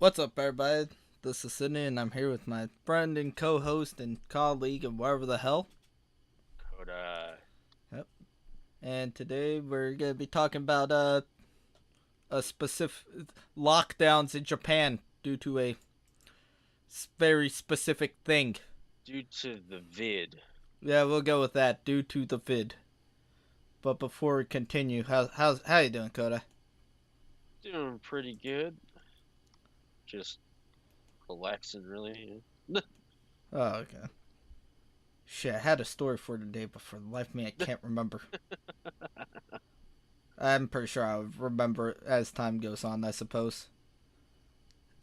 What's up, everybody? This is Sydney, and I'm here with my friend and co-host and colleague and whatever the hell. Coda. Yep. And today we're gonna be talking about a specific lockdowns in Japan due to a very specific thing. Due to the vid. Yeah, we'll go with that. Due to the vid. But before we continue, how you doing, Coda? Doing pretty good. Just relaxing, really. Oh, okay. Shit, I had a story for today, but for the life of me, I can't remember. I'm pretty sure I'll remember it as time goes on, I suppose.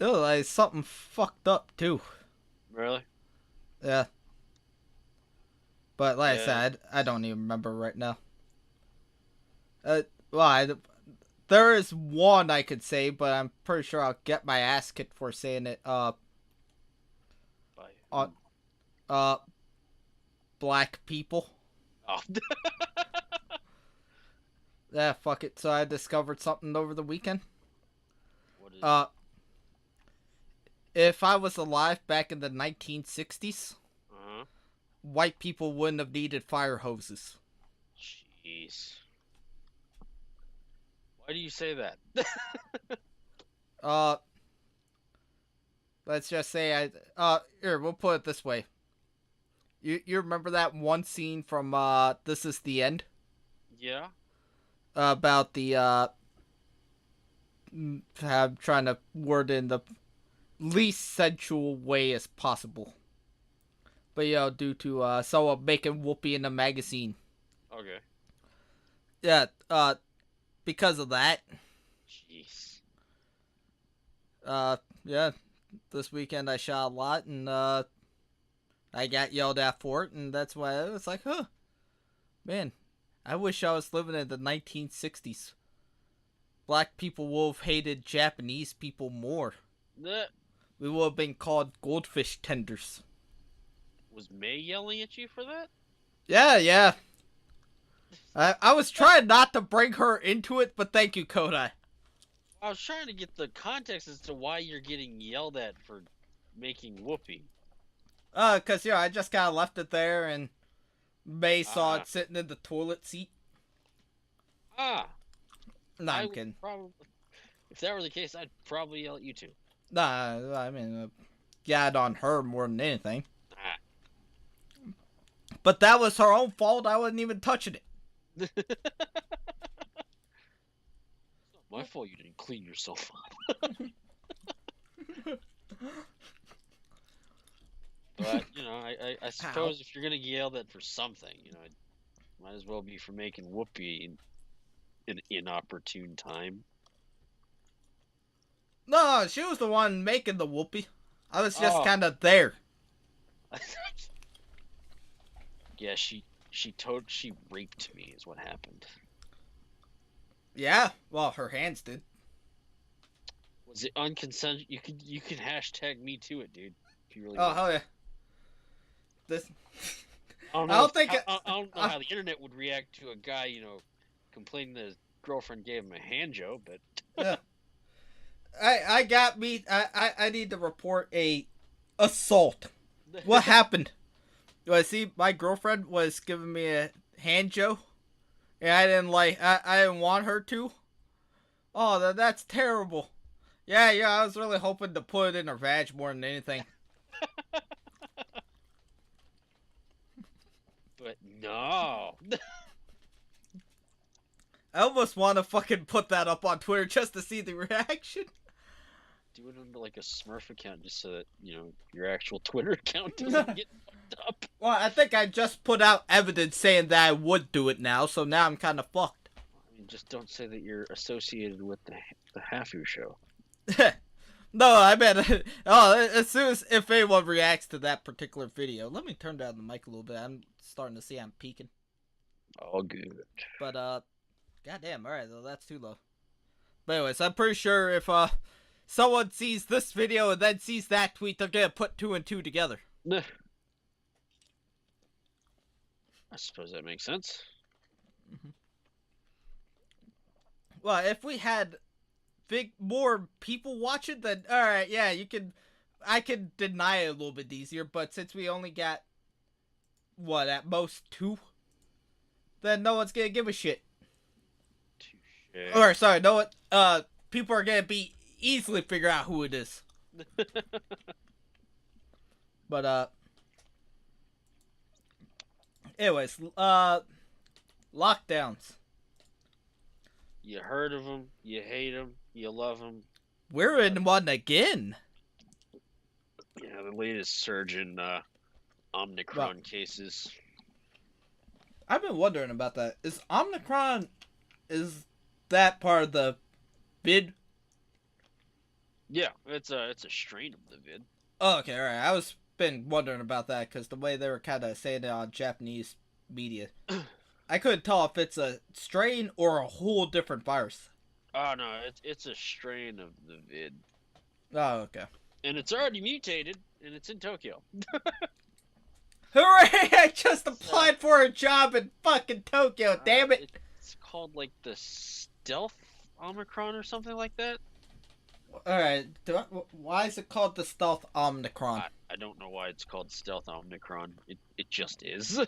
Oh, like something fucked up too. Really? Yeah. But like I Yeah. said, I don't even remember right now. Well, there is one I could say, but I'm pretty sure I'll get my ass kicked for saying it. By On who? uh, black people. Oh. Yeah, fuck it. So I discovered something over the weekend. What is Uh, if I was alive back in the 1960s, Uh-huh. white people wouldn't have needed fire hoses. Jeez. Why do you say that? Uh, let's just say here, we'll put it this way. You remember that one scene from This Is the End? Yeah? About the trying to word in the least sensual way as possible. But due to someone making whoopee in the magazine. Okay. Yeah, because of that. Jeez. Yeah, this weekend I shot a lot and I got yelled at for it, and that's why I was like, huh, man, I wish I was living in the 1960s. Black people would have hated Japanese people more. That We would have been called goldfish tenders. was May yelling at you for that? Yeah. I was trying not to bring her into it, but thank you, Kodai. I was trying to get the context as to why you're getting yelled at for making whoopee. Cause I just kind of left it there, and May saw Ah. it sitting in the toilet seat. Ah. Nah, I I'm would kidding. probably, if that were the case, I'd probably yell at you too. Nah, I mean, got on her more than anything. Ah. But that was her own fault. I wasn't even touching it. It's not my fault you didn't clean yourself up. But, I Ow. suppose if you're going to get yelled at for something, it might as well be for making whoopee in an inopportune time. No, she was the one making the whoopee. I was just Oh. kind of there. Yeah, she raped me is what happened. Yeah, well, her hands did. Was it unconsensual? You could hashtag me to it, dude. If you really Oh, want. hell yeah. This. I don't I know. don't think I don't know how the internet would react to a guy, complaining that his girlfriend gave him a hand job, but Yeah. I got me. I need to report a assault. What happened? I see my girlfriend was giving me a hand job, and I didn't I didn't want her to. Oh, that's terrible. Yeah. I was really hoping to put it in her vag more than anything. But no. I almost want to fucking put that up on Twitter just to see the reaction. Do it under like a Smurf account just so that, your actual Twitter account doesn't get fucked up. Well, I think I just put out evidence saying that I would do it now, so now I'm kind of fucked. I mean, just don't say that you're associated with the Hafu Show. No, I meant, as soon as, if anyone reacts to that particular video, let me turn down the mic a little bit. I'm starting to see I'm peaking. All good. But, goddamn, alright, though, that's too low. But anyways, I'm pretty sure if, someone sees this video and then sees that tweet, they're gonna put two and two together. I suppose that makes sense. Well, if we had more people watch it, then all right, yeah, you can. I can deny it a little bit easier, but since we only got what at most 2, then no one's gonna give a shit. Touche. Or sorry, no one. People are gonna be easily figure out who it is. But anyways, lockdowns. You heard of them, you hate them, you love them. We're in one again. Yeah, the latest surge in Omicron cases. I've been wondering about that. Is Omicron, is that part of the vid? Yeah, it's a strain of the vid. Oh, okay, alright. I was been wondering about that because the way they were kind of saying it on Japanese media. I couldn't tell if it's a strain or a whole different virus. Oh no, it's a strain of the vid. Oh, okay. And it's already mutated, and it's in Tokyo. Hooray! I just applied for a job in fucking Tokyo, damn it! It's called, like, the Stealth Omicron or something like that. Alright, why is it called the Stealth Omicron? I don't know why it's called Stealth Omicron. It just is.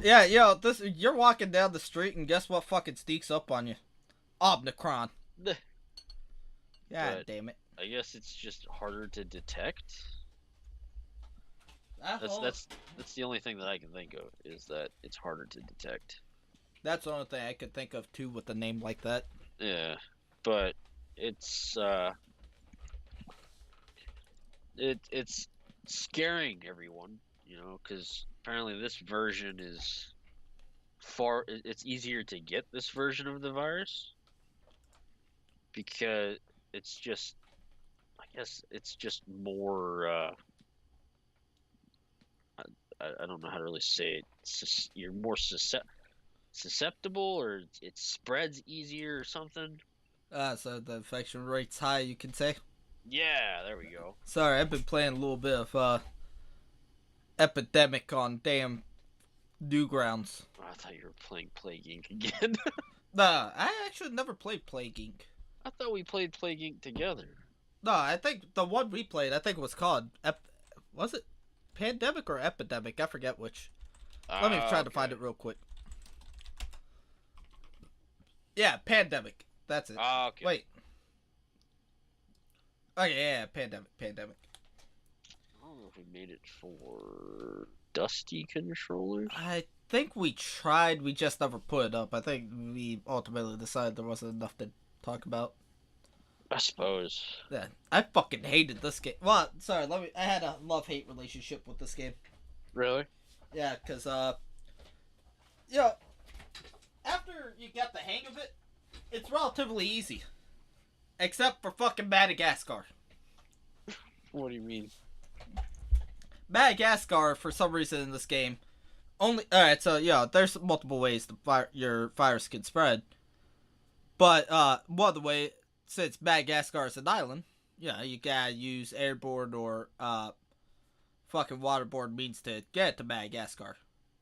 Yeah, you're walking down the street and guess what fucking sneaks up on you? Omicron. God damn it. I guess it's just harder to detect. That's the only thing that I can think of, is that it's harder to detect. That's the only thing I could think of too with a name like that. Yeah, but it's it's scaring everyone, because apparently this version is it's easier to get this version of the virus because it's just, I guess it's just more I don't know how to really say it. You're more susceptible, or it spreads easier or something. So the infection rate's high, you can say. Yeah, there we go. Sorry, I've been playing a little bit of Epidemic on damn Newgrounds. Oh, I thought you were playing Plague Inc. again. Nah, I actually never played Plague Inc. I thought we played Plague Inc. together. No, I think the one we played, I think it was called was it Pandemic or Epidemic? I forget which. Let me try to find it real quick. Yeah, Pandemic. That's it. Okay. Wait. Oh yeah, Pandemic. I don't know if we made it for Dusty controllers. I think we tried, we just never put it up. I think we ultimately decided there wasn't enough to talk about. I suppose. Yeah, I fucking hated this game. Well, sorry, I had a love-hate relationship with this game. Really? Yeah, because, after you get the hang of it, it's relatively easy. Except for fucking Madagascar. What do you mean? Madagascar, for some reason in this game, alright, so, there's multiple ways your virus can spread. But, one of the ways, since Madagascar is an island, you gotta use airborne or, fucking waterborne means to get to Madagascar.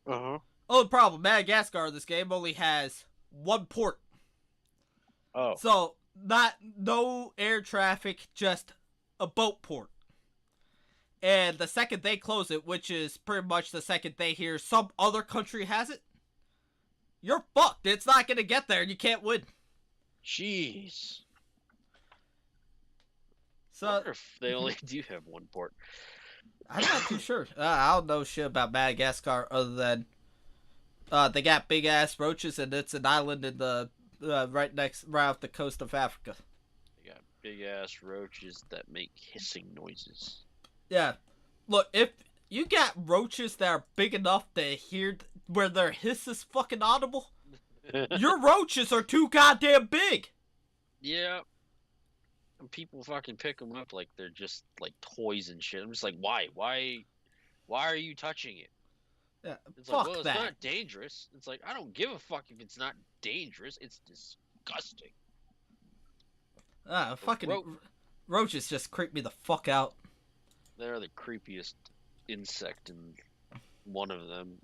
Uh-huh. Only problem, Madagascar, this game only has one port. Oh. So, no air traffic, just a boat port. And the second they close it, which is pretty much the second they hear some other country has it, you're fucked. It's not gonna get there and you can't win. Jeez. So, I wonder if they only do have one port. I'm not too sure. I don't know shit about Madagascar other than they got big ass roaches and it's an island in the right off the coast of Africa. They got big ass roaches that make hissing noises. Yeah, look, if you got roaches that are big enough to hear where their hiss is fucking audible, your roaches are too goddamn big. Yeah. And people fucking pick them up like they're just like toys and shit. I'm just like, why? Why are you touching it? Yeah, it's fuck like, well, that. It's not dangerous. It's like, I don't give a fuck if it's not dangerous. It's disgusting. Fucking roaches just creep me the fuck out. They're the creepiest insect in one of them.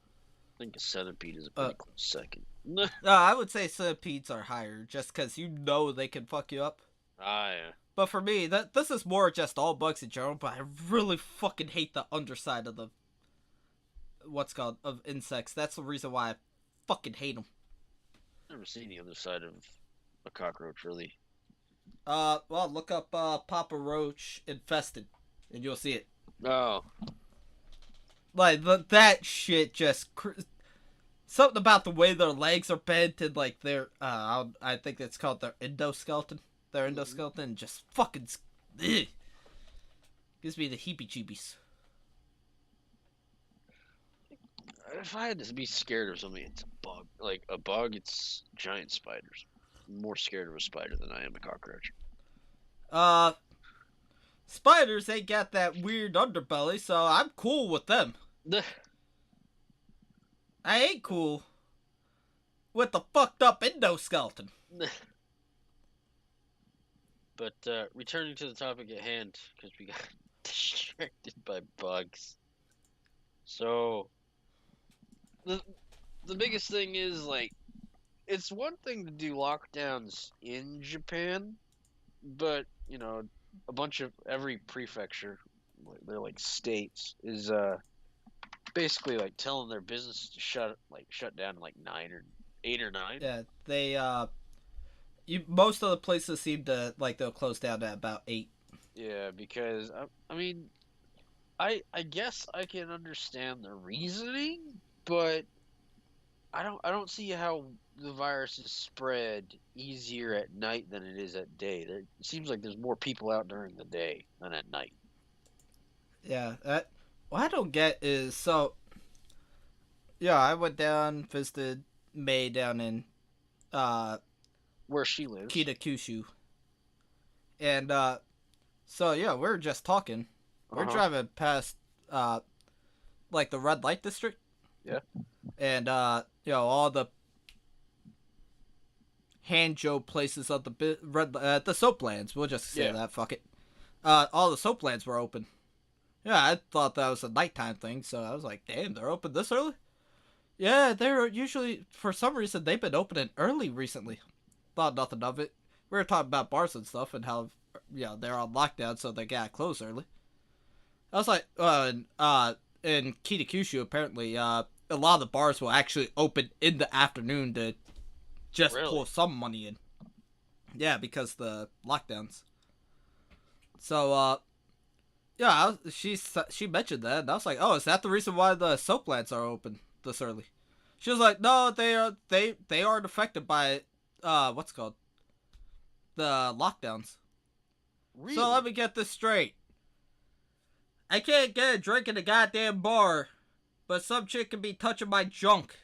think a centipede is a Uh, pretty close second. I would say centipedes are higher, just because you know they can fuck you up. Yeah. But for me, this is more just all bugs in general. But I really fucking hate the underside of the what's called of insects. That's the reason why I fucking hate them. Never seen the other side of a cockroach, really. Well, look up Papa Roach infested, and you'll see it. Oh. Like that shit just something about the way their legs are bent and like their I think it's called their endoskeleton. Their endoskeleton just fucking ugh, gives me the heebie-jeebies. If I had to be scared of something, it's a bug. Like a bug, it's giant spiders. I'm more scared of a spider than I am a cockroach. Uh, Spiders, they got that weird underbelly, so I'm cool with them. I ain't cool with the fucked up endoskeleton. But returning to the topic at hand, because we got distracted by bugs. So the the biggest thing is like it's one thing to do lockdowns in Japan, but you know a bunch of every prefecture, they're like states, is basically like telling their business to shut down like 9 or 8 or 9. Yeah, they most of the places seem to like they'll close down at about 8. Yeah, because I mean I guess I can understand the reasoning, but I don't see how the virus is spread easier at night than it is at day. It seems like there's more people out during the day than at night. Yeah, what I don't get is so. Yeah, I went down visited May down in Where she lives. Kitakyushu, and so yeah, we're just talking. We're Uh-huh. driving past like the red light district. Yeah. And all the Hanjo places of the the soaplands. We'll just say that. Fuck it. All the soaplands were open. Yeah, I thought that was a nighttime thing, so I was like, damn, they're open this early? Yeah, they're usually, for some reason, they've been opening early recently. Thought nothing of it. We were talking about bars and stuff and how, they're on lockdown, so they gotta close early. I was like, in Kitakyushu, apparently, a lot of the bars will actually open in the afternoon to just pull some money in. Yeah, because the lockdowns. So, she mentioned that, and I was like, oh, is that the reason why the soaplands are open this early? She was like, no, they aren't affected by what's it called, the lockdowns. Really? So let me get this straight. I can't get a drink in a goddamn bar, but some chick can be touching my junk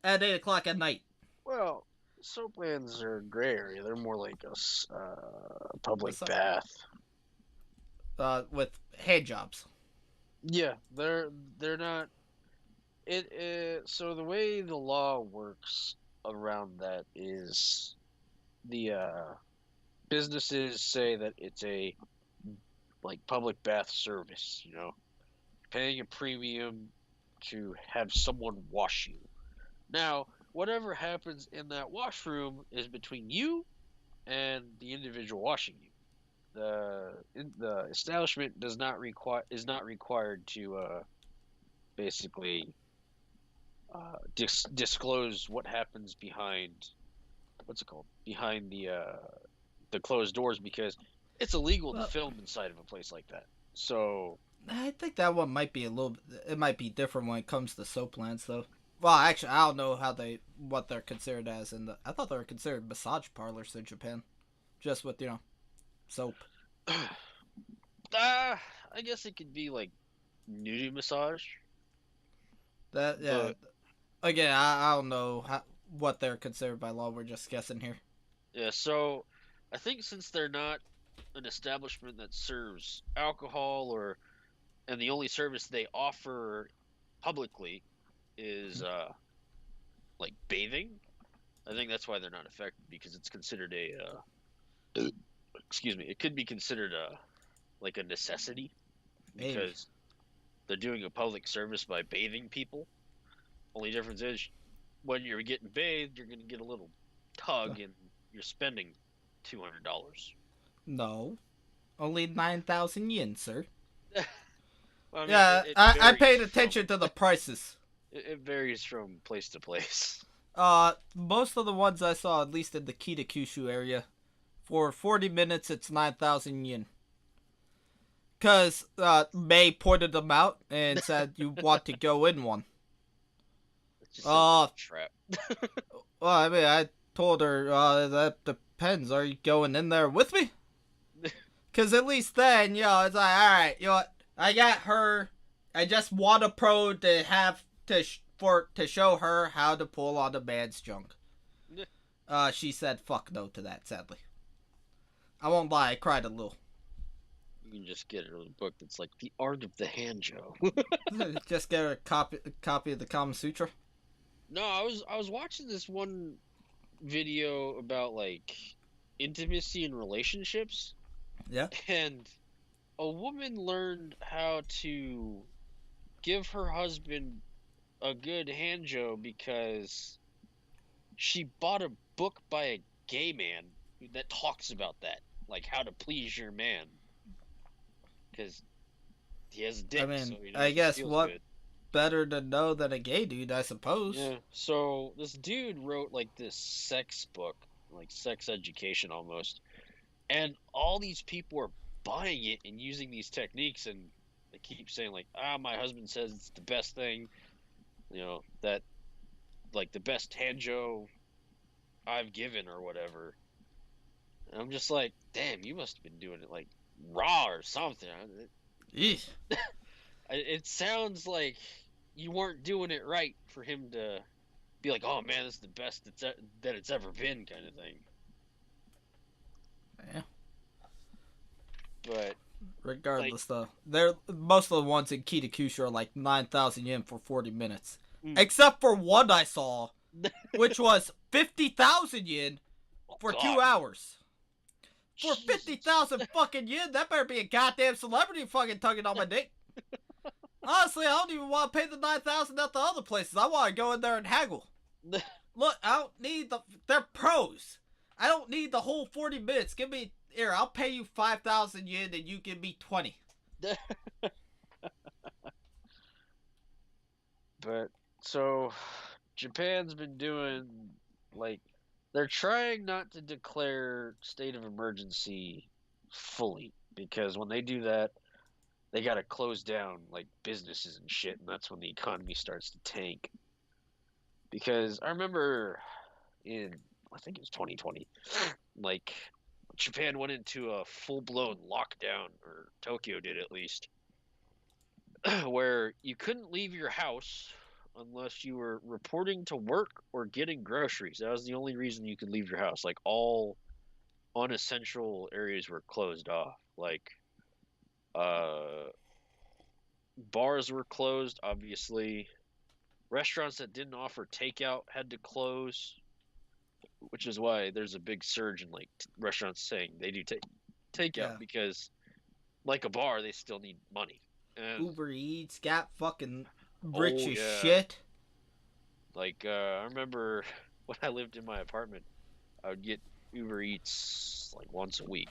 at 8 o'clock at night. Well, soaplands are a gray area. They're more like a public bath. With hand jobs. Yeah, they're not. So the way the law works around that is the businesses say that it's a like public bath service, paying a premium to have someone wash you. Now, whatever happens in that washroom is between you and the individual washing you. The establishment is not required to basically disclose what happens behind the closed doors, because it's illegal to film inside of a place like that. So I think that one might be it might be different when it comes to soaplands, though. Well, actually, I don't know what they're considered as I thought they were considered massage parlors in Japan, just with soap. I guess it could be like nudie massage. Again, I don't know what they're considered by law. We're just guessing here. Yeah, so I think since they're not an establishment that serves alcohol and the only service they offer publicly is like bathing, I think that's why they're not affected, because it's considered excuse me, it could be considered like a necessity, because they're doing a public service by bathing people. Only difference is when you're getting bathed, you're gonna get a little tug, and you're spending $200. No, only 9,000 yen, sir. Well, I mean, Yeah, it I varies paid from attention to the prices. it varies from place to place. Most of the ones I saw, at least in the Kita area, for 40 minutes, it's 9,000 yen. Because May pointed them out and said you want to go in one. It's just a trap. Well, I mean, I told her, that depends. Are you going in there with me? Because at least then, it's like, alright, what? I got her. I just want a pro to have to show her how to pull on a man's junk. She said fuck no to that, sadly. I won't lie, I cried a little. You can just get a book that's like The Art of the Hanjo. Just get a copy of the Kama Sutra. No, I was watching this one video about like intimacy and relationships. Yeah. And a woman learned how to give her husband a good handjo because she bought a book by a gay man that talks about that, like how to please your man, because he has a dick. I mean, so I guess feels what good. better to know than a gay dude, I suppose. Yeah. So this dude wrote like this sex book, like sex education almost, and all these people are buying it and using these techniques, and they keep saying like, my husband says it's the best thing, that like the best handjo I've given or whatever. And I'm just like, damn, you must have been doing it like raw or something. Eesh. It sounds like you weren't doing it right for him to be like, oh man, this is the best that it's ever been, kind of thing. Yeah. But regardless, though, most of the ones in Kitakyushu are like 9,000 yen for 40 minutes, except for one I saw, which was 50,000 yen for 2 hours. For 50,000 fucking yen, that better be a goddamn celebrity fucking tugging on my dick. Honestly, I don't even want to pay the 9,000 at the other places. I want to go in there and haggle. Look, I don't need they're pros. I don't need the whole 40 minutes. Give me, here, I'll pay you 5,000 yen and you give me 20. But, so, Japan's been doing, like, they're trying not to declare state of emergency fully, because when they do that, they gotta close down, like, businesses and shit, and that's when the economy starts to tank. Because I remember I think it was 2020, like, Japan went into a full-blown lockdown, or Tokyo did at least, where you couldn't leave your house unless you were reporting to work or getting groceries. That was the only reason you could leave your house. Like, all unessential areas were closed off. Like, bars were closed, obviously. Restaurants that didn't offer takeout had to close, which is why there's a big surge in like restaurants saying they do takeout, because, like a bar, they still need money. And Uber Eats got fucking rich as shit. Like, I remember when I lived in my apartment, I would get Uber Eats like once a week,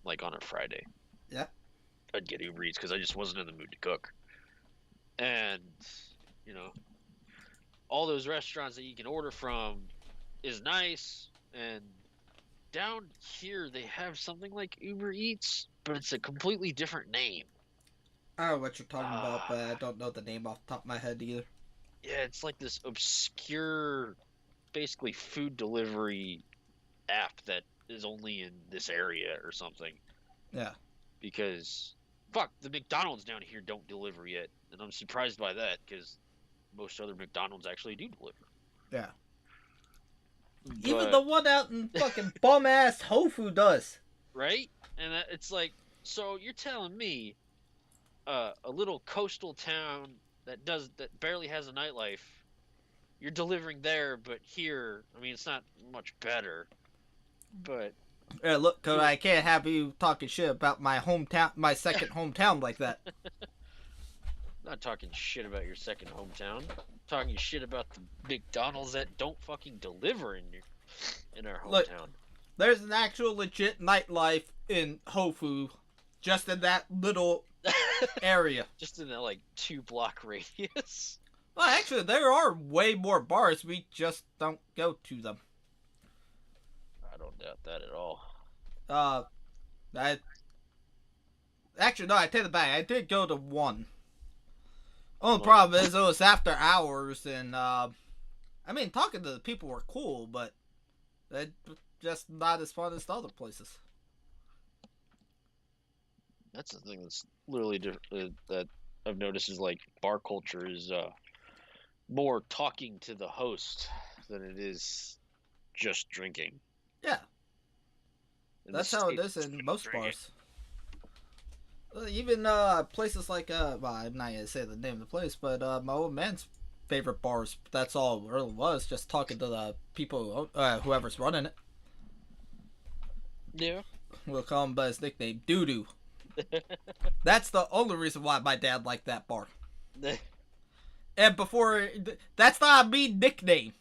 like on a Friday. Yeah. I'd get Uber Eats because I just wasn't in the mood to cook. And, all those restaurants that you can order from is nice. And down here, they have something like Uber Eats, but it's a completely different name. I don't know what you're talking about, but I don't know the name off the top of my head either. Yeah, it's like this obscure, basically food delivery app that is only in this area or something. Yeah. Because, fuck, the McDonald's down here don't deliver yet. And I'm surprised by that, because most other McDonald's actually do deliver. Yeah. But even the one out in fucking bum-ass Hofu does. Right? And it's like, so you're telling me a little coastal town that barely has a nightlife, you're delivering there, but here, I mean, it's not much better. But yeah, look, cause I can't have you talking shit about my hometown, my second hometown like that. Not talking shit about your second hometown. Talking shit about the McDonald's that don't fucking deliver in our Look, hometown. there's an actual legit nightlife in Hafu, just in that little area. Just in that like 2-block radius. Well, actually, there are way more bars. We just don't go to them. I don't doubt that at all. I actually no, I take it back. I did go to one. Only problem is it was after hours, and I mean, talking to the people were cool, but they just not as fun as the other places. That's the thing that's literally different that I've noticed is like bar culture is more talking to the host than it is just drinking. Yeah, that's how it is in most bars. Even places like well, I'm not gonna say the name of the place, but my old man's favorite bars. That's all it really was, just talking to the people, whoever's running it. Yeah. We'll call him by his nickname, Doo Doo. That's the only reason why my dad liked that bar. And before, that's not a mean nickname.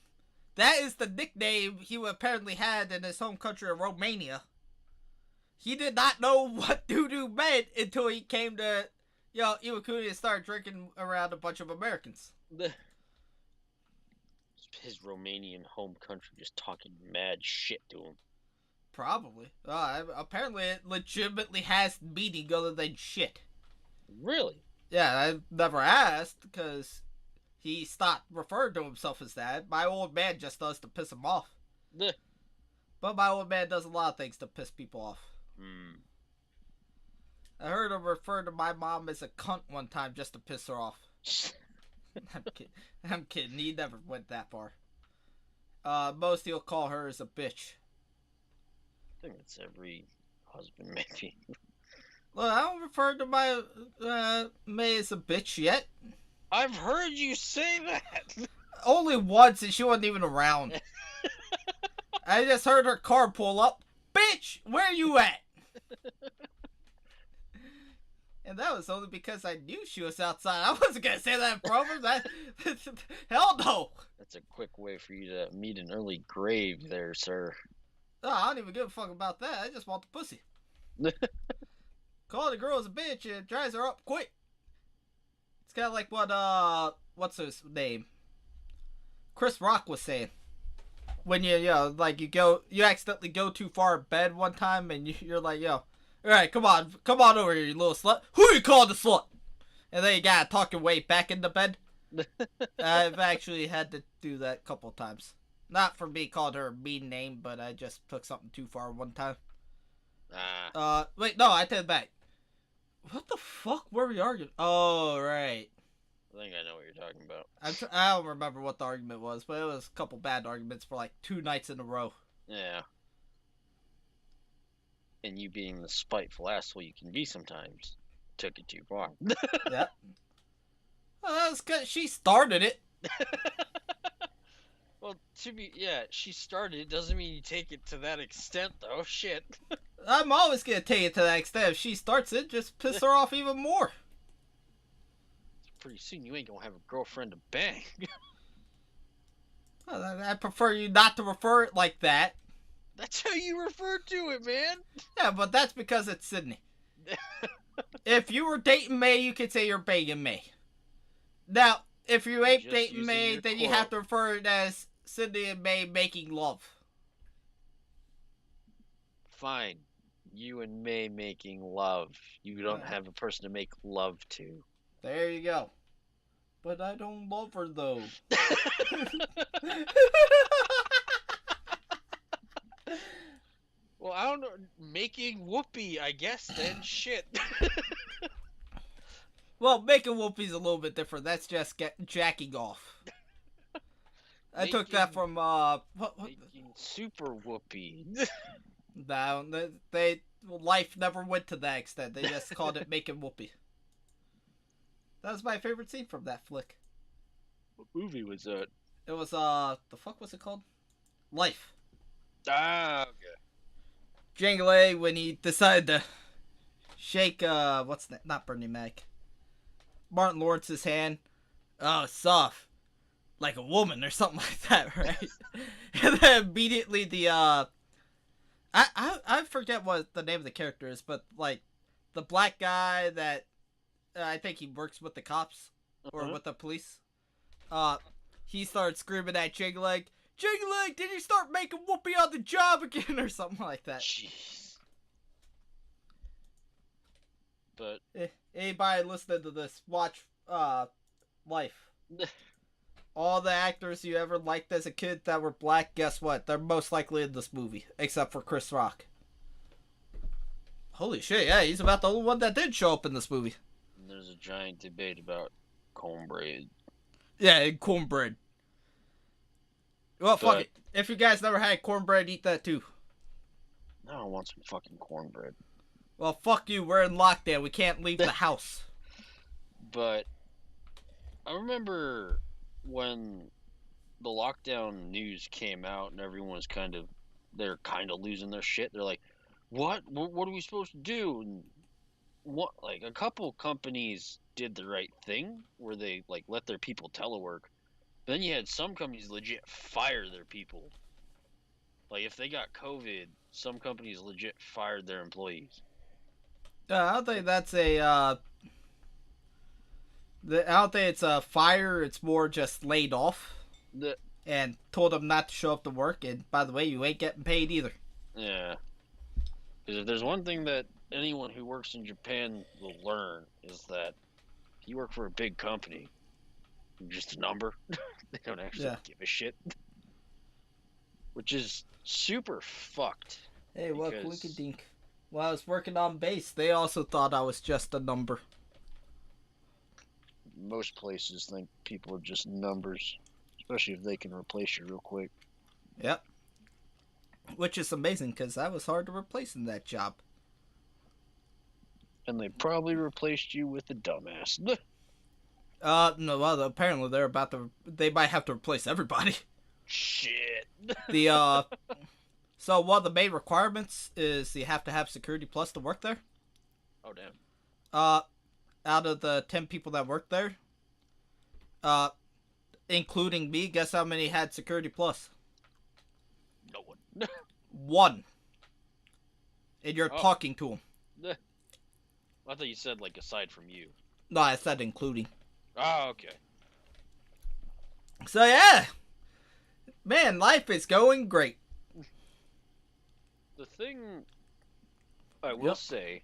That is the nickname he apparently had in his home country of Romania. He did not know what doo-doo meant until he came to, Iwakuni and started drinking around a bunch of Americans. His Romanian home country just talking mad shit to him. Probably. Apparently it legitimately has meaning other than shit. Really? Yeah, I never asked, because he stopped referring to himself as that. My old man just does to piss him off. But my old man does a lot of things to piss people off. I heard him refer to my mom as a cunt one time just to piss her off. I'm kidding. He never went that far. Most he'll call her as a bitch. I think that's every husband, maybe. Look, I don't refer to my May as a bitch yet. I've heard you say that. Only once, and she wasn't even around. I just heard her car pull up. Bitch, where you at? And that was only because I knew she was outside. I wasn't gonna say that in front of her. Hell no. That's a quick way for you to meet an early grave there, sir. No, I don't even give a fuck about that. I just want the pussy. Calling a girl as a bitch, it dries her up quick. It's kind of like what, what's his name? Chris Rock was saying. When you accidentally go too far in bed one time, and you're like, alright, come on over here, you little slut. Who you calling the slut? And then you gotta talk your way back into bed. I've actually had to do that a couple times. Not for me called her a mean name, but I just took something too far one time. Wait, no, I take it back. What the fuck were we arguing? Oh, right. I think I know what you're talking about. I don't remember what the argument was, but it was a couple bad arguments for like 2 nights in a row. Yeah. And you being the spiteful asshole you can be sometimes, took it too far. Yeah. Well, that's because she started it. Well, she started it. Doesn't mean you take it to that extent, though. Shit. I'm always gonna take it to that extent. If she starts it, just piss her off even more. Pretty soon you ain't gonna have a girlfriend to bang. Well, I prefer you not to refer it like that. That's how you refer to it, man. Yeah, but that's because it's Sydney. If you were dating May, you could say you're banging May. Now, if you ain't Just dating using May, your then you quote. have to refer it as Sydney and May making love. Fine. You and May making love. You don't have a person to make love to. There you go. But I don't love her, though. Well, I don't know. Making whoopee, I guess, then. Shit. Well, making whoopies a little bit different. That's just jacking off. I took that from, Making super whoopee. No, life never went to that extent. They just called it making whoopee. That was my favorite scene from that flick. What movie was that? It was, the fuck was it called? Life. Ah, okay. Jangle when he decided to shake, what's that? Not Bernie Mac. Martin Lawrence's hand. Oh, soft. Like a woman or something like that, right? And then immediately I forget what the name of the character is, but like the black guy that I think he works with the cops or Uh-huh. with the police. Uh, he started screaming at Jingleg, Jingleg, did you start making Whoopi on the job again or something like that? Jeez. But Anybody listening to this, watch Life. All the actors you ever liked as a kid that were black, guess what? They're most likely in this movie, except for Chris Rock. Holy shit, yeah, he's about the only one that did show up in this movie. there's a giant debate about cornbread. Yeah, and cornbread. Well, fuck But it. If you guys never had cornbread, eat that too. I don't want some fucking cornbread. Well, fuck you. We're in lockdown. We can't leave the house. But I remember when the lockdown news came out and everyone was they're kind of losing their shit. They're like, what are we supposed to do? And what, like, a couple companies did the right thing where they like let their people telework. Then you had some companies legit fire their people. Like, if they got COVID, some companies legit fired their employees. I don't think that's a. I don't think it's a fire. It's more just laid off The and told them not to show up to work. And by the way, you ain't getting paid either. Yeah, because if there's one thing that anyone who works in Japan will learn is that if you work for a big company, you're just a number. They don't actually give a shit, which is super fucked. Hey, what Because Quinky Dink? While I was working on base, they also thought I was just a number. most places think people are just numbers, especially if they can replace you real quick. Yep. Which is amazing because I was hard to replace in that job. And they probably replaced you with a dumbass. No, well, apparently they might have to replace everybody. Shit. So one of the main requirements is you have to have Security Plus to work there. Oh, damn. Out of the 10 people that worked there, including me, guess how many had Security Plus? No one. One. And you're talking to him. I thought you said, like, aside from you. No, I said including. Oh, okay. So yeah, man, life is going great. The thing I will say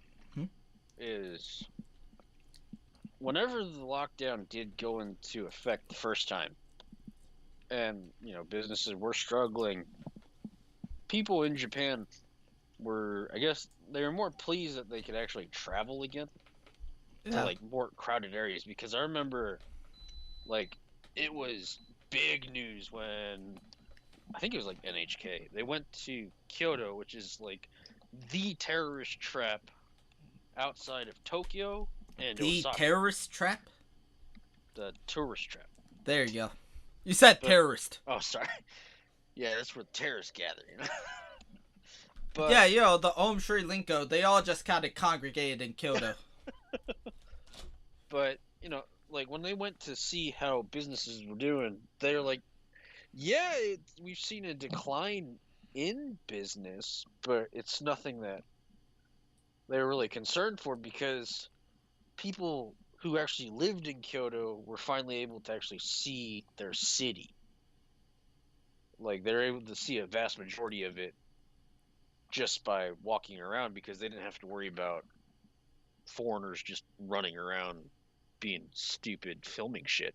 is whenever the lockdown did go into effect the first time and, businesses were struggling, people in Japan were, I guess, they were more pleased that they could actually travel again to, like, more crowded areas. Because I remember, like, it was big news when, I think it was, like, NHK. They went to Kyoto, which is, like, the terrorist trap outside of Tokyo and Osaka. The terrorist trap? The tourist trap. There you go. You said terrorist. Oh, sorry. Yeah, that's where terrorists gather, But, yeah, the Om Sri Linko, they all just kind of congregated in Kyoto. But, like, when they went to see how businesses were doing, they're like, yeah, we've seen a decline in business, but it's nothing that they're really concerned for because people who actually lived in Kyoto were finally able to actually see their city. Like, they're able to see a vast majority of it just by walking around because they didn't have to worry about foreigners just running around being stupid filming shit.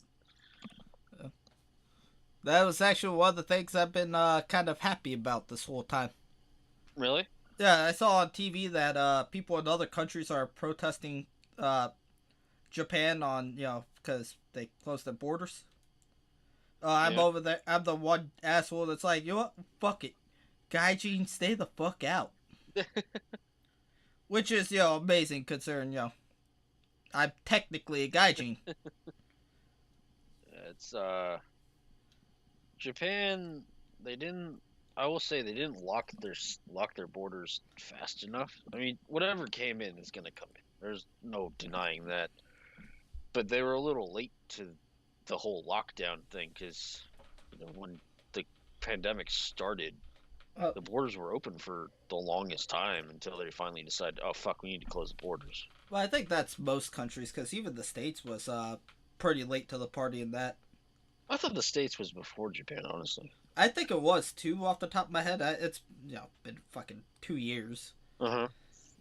That was actually one of the things I've been kind of happy about this whole time. Really? Yeah, I saw on TV that people in other countries are protesting Japan on, because they closed their borders. I'm over there. I'm the one asshole that's like, you know what? Fuck it. Gaijin, stay the fuck out. Which is, amazing considering, I'm technically a gaijin. It's, Japan, I will say they didn't lock their borders fast enough. I mean, whatever came in is going to come in. There's no denying that. but they were a little late to the whole lockdown thing because when the pandemic started, Uh, the borders were open for the longest time until they finally decided, oh fuck, we need to close the borders. well, I think that's most countries because even the states was pretty late to the party in that. I thought the States was before Japan, honestly. I think it was too, off the top of my head. It's been fucking 2 years, Uh huh.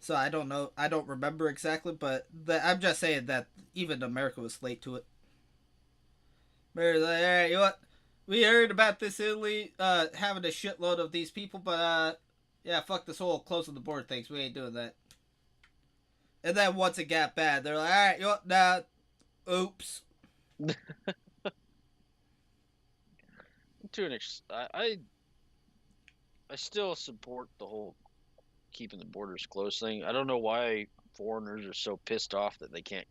so I don't know. I don't remember exactly, but I'm just saying that even America was late to it. America's like, all right, you know what? We heard about this Italy having a shitload of these people, but yeah, fuck this whole closing the border things. We ain't doing that. And then once it got bad, they're like, all right, you know what? Nah, oops. To an I still support the whole keeping the borders closed thing. I don't know why foreigners are so pissed off that they can't.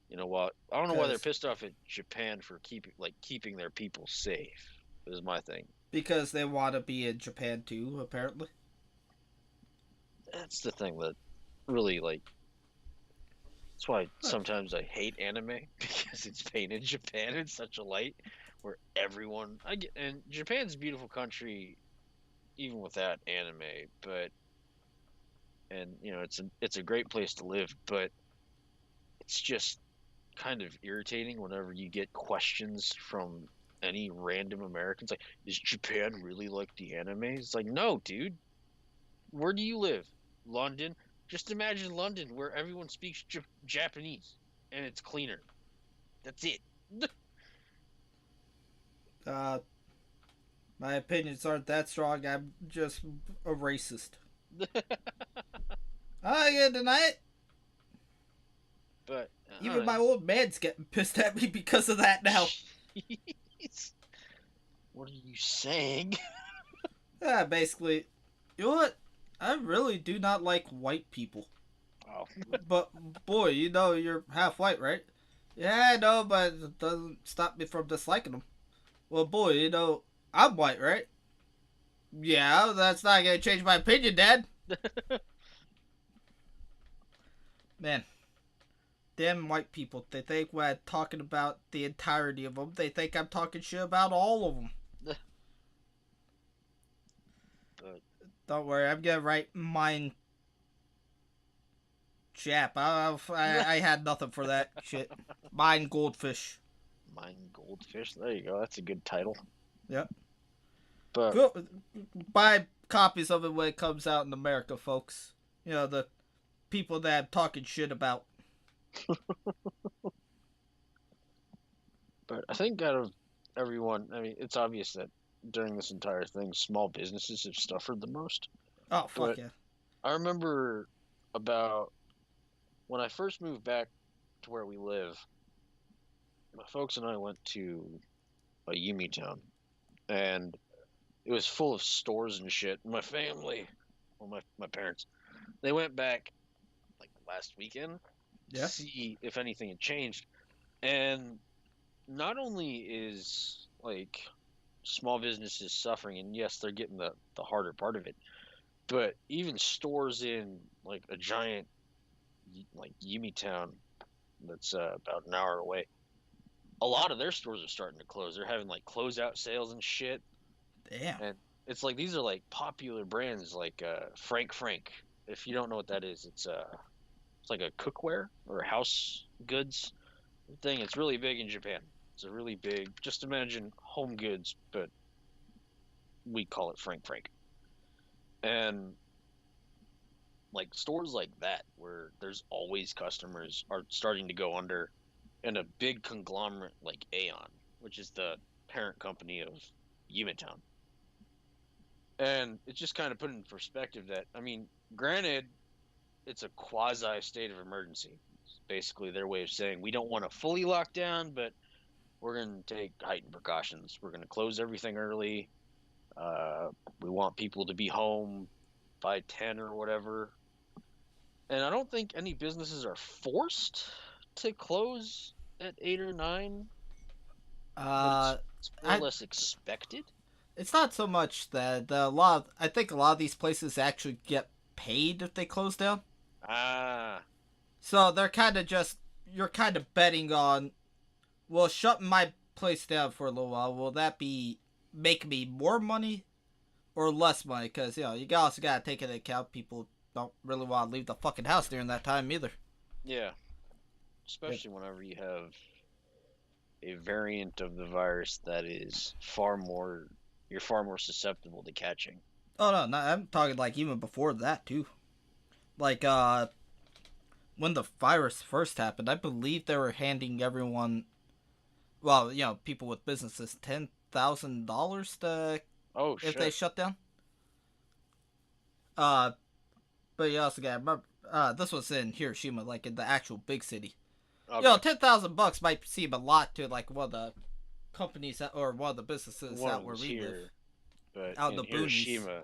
You know what? I don't know why they're pissed off at Japan for keeping their people safe. Is my thing. Because they want to be in Japan too, apparently. That's the thing that really like. That's why sometimes I hate anime because it's painted Japan in such a light where everyone I get and Japan's a beautiful country even without anime, but and it's a great place to live, but it's just kind of irritating whenever you get questions from any random Americans like, is Japan really like the anime? It's like, no, dude. Where do you live? London? Just imagine London where everyone speaks Japanese and it's cleaner. That's it. Uh, my opinions aren't that strong. I'm just a racist. I can't deny it. But even my old man's getting pissed at me because of that now. What are you saying? Yeah, basically, you know what? I really do not like white people. Oh. But boy, you're half white, right? Yeah, I know, but it doesn't stop me from disliking them. Well, boy, I'm white, right? Yeah, that's not gonna change my opinion, Dad. Man, damn white people. They think when I'm talking about the entirety of them, they think I'm talking shit about all of them. But don't worry, I'm gonna write mine. Jap. I had nothing for that shit. Mine goldfish. Mine goldfish. There you go. That's a good title. Yep. But go buy copies of it when it comes out in America, folks. The people that I'm talking shit about. But I think out of everyone, I mean, it's obvious that during this entire thing, small businesses have suffered the most. Oh, fuck yeah. I remember about when I first moved back to where we live, my folks and I went to a Yumi town, and it was full of stores and shit. My family, well, my parents, they went back like last weekend to see if anything had changed. And not only is like small businesses suffering, and yes, they're getting the harder part of it, but even stores in like a giant like Yumi town that's about an hour away, a lot of their stores are starting to close. They're having like closeout sales and shit. Damn. And it's like these are like popular brands like Frank. If you don't know what that is, it's like a cookware or house goods thing. It's really big in Japan. It's a really big. Just imagine home goods, but we call it Frank. And like stores like that where there's always customers are starting to go under, and a big conglomerate like Aeon, which is the parent company of Yumitown. And it's just kind of put in perspective that, I mean, granted, it's a quasi state of emergency. It's basically their way of saying we don't want to fully lock down, but we're going to take heightened precautions. We're going to close everything early. We want people to be home by 10 or whatever. And I don't think any businesses are forced to close at 8 or 9. It's more or less expected. It's not so much that I think a lot of these places actually get paid if they close down. Ah. So they're kind of just, you're kind of betting on, well, shutting my place down for a little while, will that be make me more money or less money? Because, you know, you also got to take into account people don't really want to leave the fucking house during that time either. Yeah. Especially whenever you have a variant of the virus that is you're far more susceptible to catching. Oh, no, I'm talking like even before that, too. Like, when the virus first happened, I believe they were handing everyone, well, you know, people with businesses, $10,000 to if they shut down. But you also got to remember, this was in Hiroshima, like in the actual big city. Okay. You know, $10,000 might seem a lot to like one of the companies that, or one of the businesses out where we live, but out in the Hiroshima, boonies.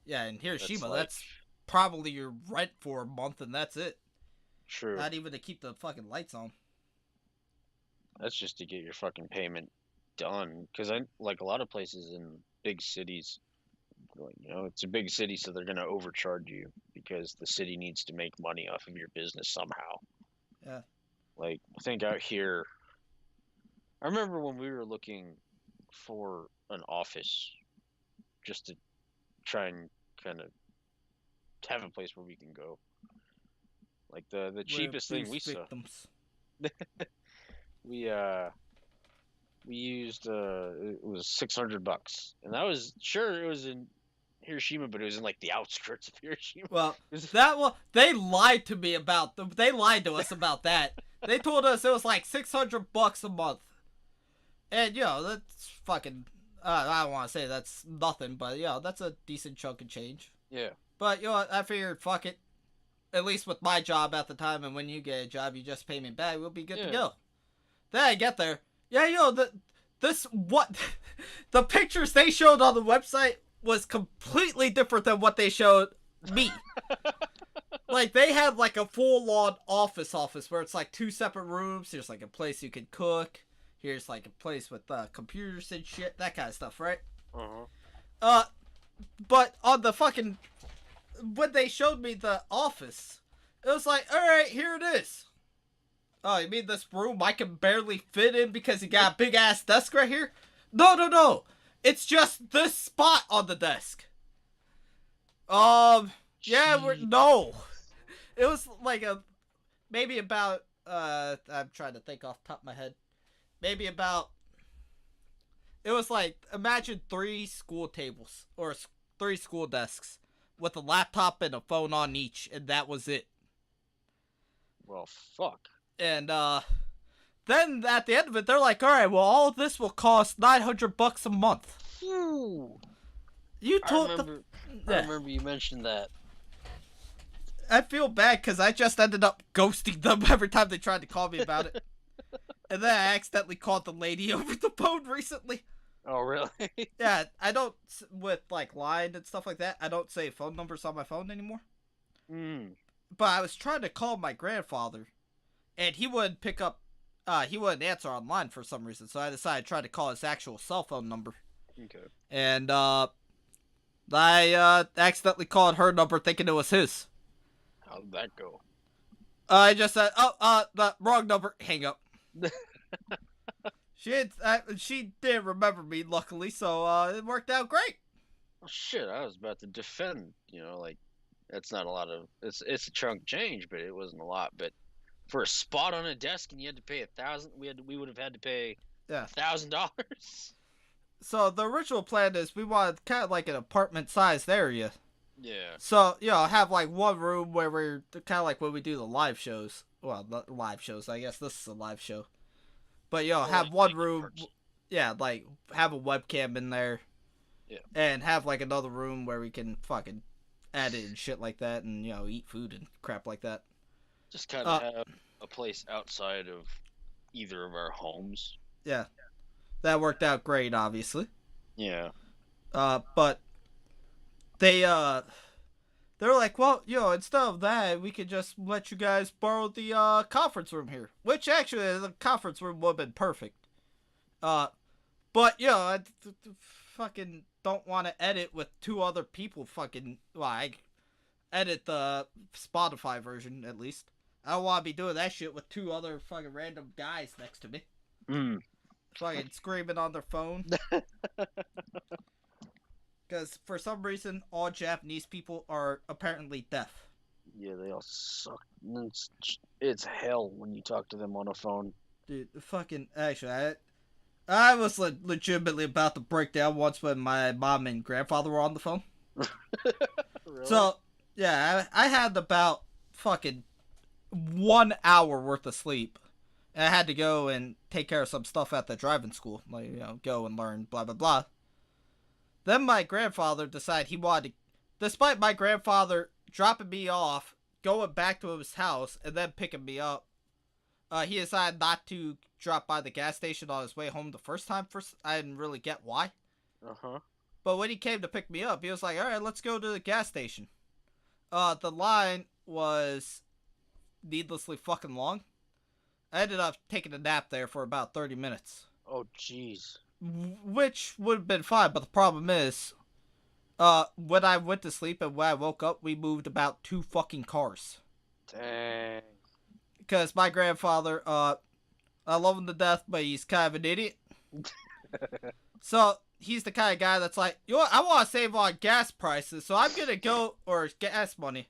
Yeah, in Hiroshima, that's probably your rent for a month, and that's it. True. Not even to keep the fucking lights on. That's just to get your fucking payment done. Because like a lot of places in big cities, you know, it's a big city, so they're gonna overcharge you because the city needs to make money off of your business somehow. Yeah. Like I think out here, I remember when we were looking for an office, just to try and kind of have a place where we can go. Like the cheapest thing we saw. We used it was $600, and that was it was in Hiroshima, but it was in like the outskirts of Hiroshima. Well, they lied to me about they lied to us about that. They told us it was like $600 a month, and you know that's fucking. I don't want to say that's nothing, but you know that's a decent chunk of change. Yeah. But you know what, I figured fuck it. At least with my job at the time, and when you get a job, you just pay me back. We'll be good to go. Then I get there. Yeah, you know the pictures they showed on the website was completely different than what they showed me. Like they had like a full-on office where it's like 2 separate rooms. There's like a place you could cook. Here's like a place with computers and shit, that kind of stuff, right? But on the fucking when they showed me the office, it was like, all right, here it is. Oh, you mean this room I can barely fit in because you got a big ass desk right here? No. It's just this spot on the desk. Yeah, no. It was like maybe about, I'm trying to think off the top of my head. Maybe about, it was like, imagine 3 school tables, or 3 school desks, with a laptop and a phone on each, and that was it. Well, fuck. And, then at the end of it, they're like, alright, well, all of this will cost $900 a month. Ooh. You told I remember you mentioned that. I feel bad because I just ended up ghosting them every time they tried to call me about it. And then I accidentally called the lady over the phone recently. Oh, really? Yeah, I don't, with like line and stuff like that, I don't say phone numbers on my phone anymore. But I was trying to call my grandfather, and he wouldn't pick up, he wouldn't answer online for some reason, so I decided to try to call his actual cell phone number. Okay. And, I accidentally called her number thinking it was his. How'd that go? I just said, the wrong number, hang up. She didn't remember me, luckily, so it worked out great. Oh, shit, I was about to defend, you know, like, that's not a lot of, it's a chunk change, but it wasn't a lot, but for a spot on a desk and you had to pay $1,000, we would have had to pay $1,000. So the original plan is we wanted kind of like an apartment-sized area. Yeah. So, you know, have like one room where we're kind of like when we do the live shows. Well, not live shows, I guess this is a live show. But, you know, have like one room, like have a webcam in there. Yeah. And have like another room where we can fucking edit and shit like that and, you know, eat food and crap like that. Just kind of have a place outside of either of our homes. Yeah. That worked out great, obviously. Yeah. But they're like, well, you know, instead of that, we could just let you guys borrow the conference room here. Which actually, the conference room would have been perfect. But, you know, I fucking don't want to edit with 2 other people fucking, well, I edit the Spotify version, at least. I don't want to be doing that shit with two other fucking random guys next to me. Fucking screaming on their phone. Because for some reason, all Japanese people are apparently deaf. Yeah, they all suck. It's hell when you talk to them on a phone. Dude, fucking... Actually, I was legitimately about to break down once when my mom and grandfather were on the phone. Really? So, yeah, I had about fucking 1 hour worth of sleep. And I had to go and take care of some stuff at the driving school. Like, go and learn, blah, blah, blah. Then my grandfather decided he wanted to... Despite my grandfather dropping me off, going back to his house, and then picking me up, he decided not to drop by the gas station on his way home the first time. I didn't really get why. Uh-huh. But when he came to pick me up, he was like, alright, let's go to the gas station. The line was needlessly fucking long. I ended up taking a nap there for about 30 minutes. Oh, jeez. Which would have been fine, but the problem is, when I went to sleep and when I woke up, we moved about 2 fucking cars. Dang. Because my grandfather, I love him to death, but he's kind of an idiot. So, he's the kind of guy that's like, you know what, I want to save on gas prices, so I'm going to go, or gas money.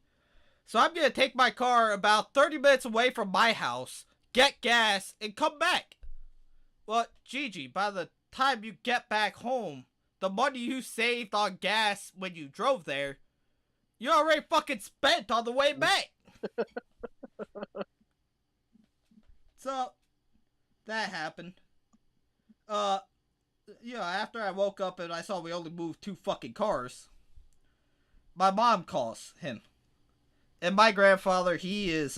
So I'm going to take my car about 30 minutes away from my house, get gas, and come back. Well, Gigi, by the time you get back home, the money you saved on gas when you drove there, you already fucking spent on the way back. So, that happened. After I woke up and I saw we only moved 2 fucking cars, my mom calls him. And my grandfather, he is,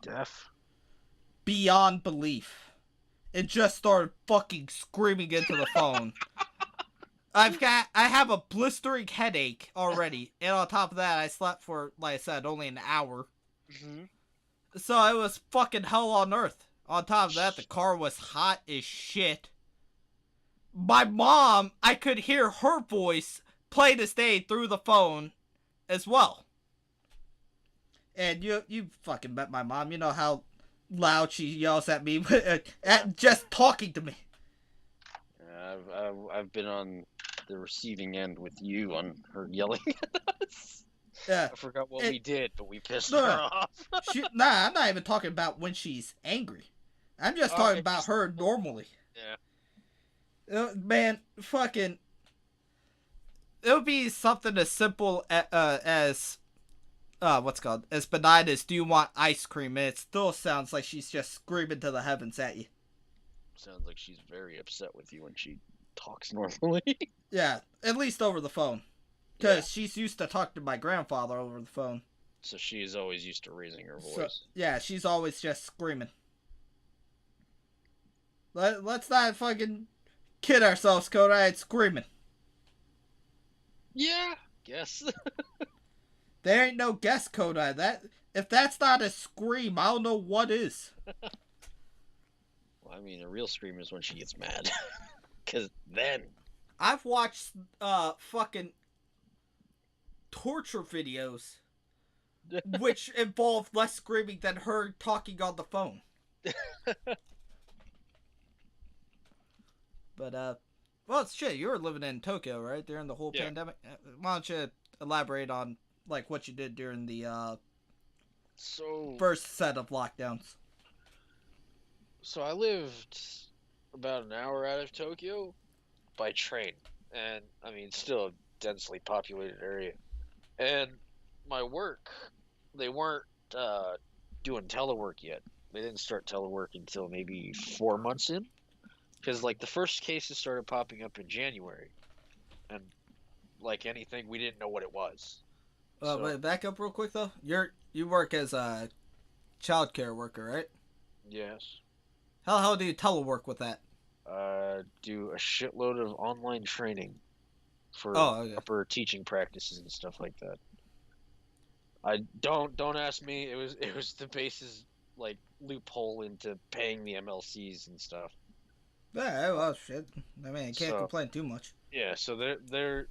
Deaf? beyond belief. It just started fucking screaming into the phone. I have a blistering headache already. And on top of that, I slept for, like I said, only an hour. Mm-hmm. So it was fucking hell on earth. On top of that, the car was hot as shit. My mom, I could hear her voice play to stay through the phone as well. And you fucking met my mom. You know how loud she yells at me at just talking to me. I've been on the receiving end with you on her yelling at us. Yeah. I forgot what we did, but we pissed No, her no. off. I'm not even talking about when she's angry. I'm just talking about her normally. Yeah. Man, fucking... It would be something as simple as as benign as, do you want ice cream? And it still sounds like she's just screaming to the heavens at you. Sounds like she's very upset with you when she talks normally. Yeah, at least over the phone. Because she's used to talking to my grandfather over the phone. So she is always used to raising her voice. So, yeah, she's always just screaming. Let's not fucking kid ourselves, Koda. It's screaming. Yeah, guess. There ain't no guess, Koda. If that's not a scream, I don't know what is. Well, I mean, a real scream is when she gets mad. Because then... I've watched fucking torture videos which involve less screaming than her talking on the phone. But, well, shit, you were living in Tokyo, right? During the whole pandemic? Why don't you elaborate on, like, what you did during the, first set of lockdowns? So I lived about an hour out of Tokyo by train. And, I mean, still a densely populated area. And my work, they weren't doing telework yet. They didn't start telework until maybe 4 months in. Because, like, the first cases started popping up in January. And, like anything, we didn't know what it was. Wait, back up real quick, though. You work as a childcare worker, right? Yes. How do you telework with that? Do a shitload of online training for upper teaching practices and stuff like that. I don't ask me. It was the base's like loophole into paying the MLCs and stuff. Yeah, well, shit. I mean, I can't complain too much. Yeah, so they're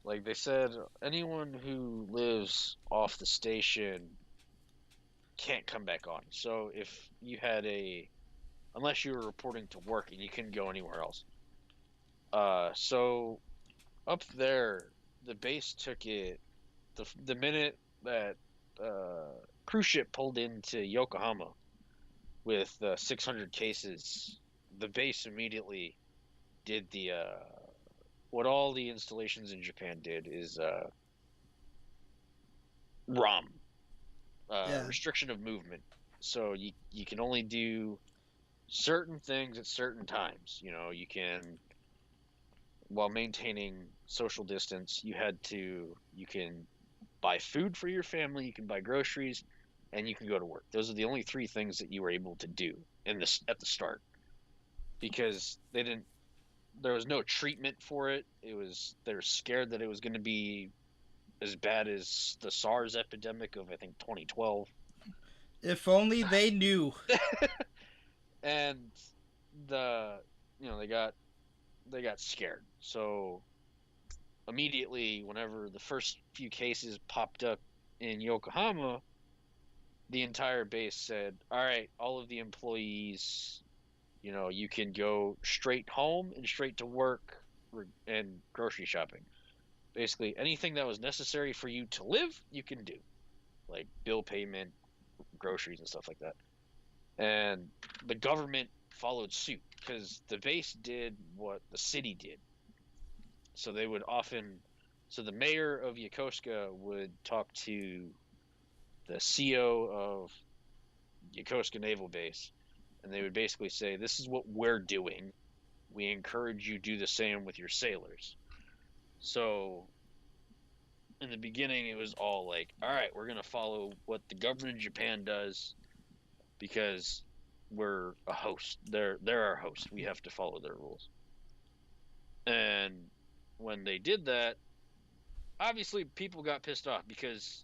like they said, anyone who lives off the station can't come back on. So if you had unless you were reporting to work and you couldn't go anywhere else. So up there, the base took it the minute that cruise ship pulled into Yokohama with 600 cases. The base immediately did the what all the installations in Japan did is ROM, Yeah. restriction of movement. So you can only do certain things at certain times. You know, you can while maintaining social distance. You can buy food for your family, you can buy groceries, and you can go to work. Those are the only three things that you were able to do in this at the start because there was no treatment for it. They were scared that it was going to be as bad as the SARS epidemic of I think 2012. If only they knew. And the they got scared. So immediately whenever the first few cases popped up in Yokohama, the entire base said, "All right, all of the employees, you can go straight home and straight to work and grocery shopping. Basically, anything that was necessary for you to live, you can do, like bill payment, groceries, and stuff like that." And the government followed suit because the base did what the city did. So they would often, so the mayor of Yokosuka would talk to the CO of Yokosuka Naval Base, and they would basically say, "This is what we're doing. We encourage you to do the same with your sailors." So in the beginning, it was all like, "All right, we're gonna follow what the government of Japan does because we're a host. They're our host. We have to follow their rules." And when they did that, obviously people got pissed off because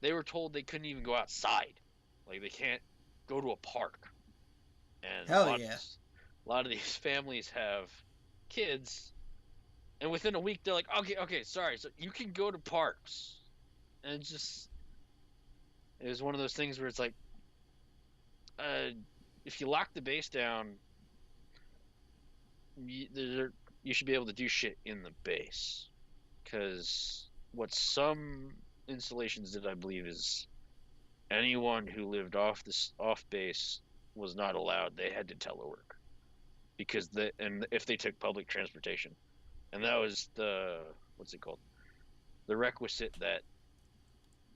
they were told they couldn't even go outside. Like they can't go to a park. And Hell yeah. a lot of these families have kids, and within a week they're like, okay, sorry, so you can go to parks. And it was one of those things where it's like, uh, if you lock the base down, you should be able to do shit in the base. Because what some installations did, I believe, is anyone who lived off base was not allowed. They had to telework and if they took public transportation, and that was what's it called, the requisite that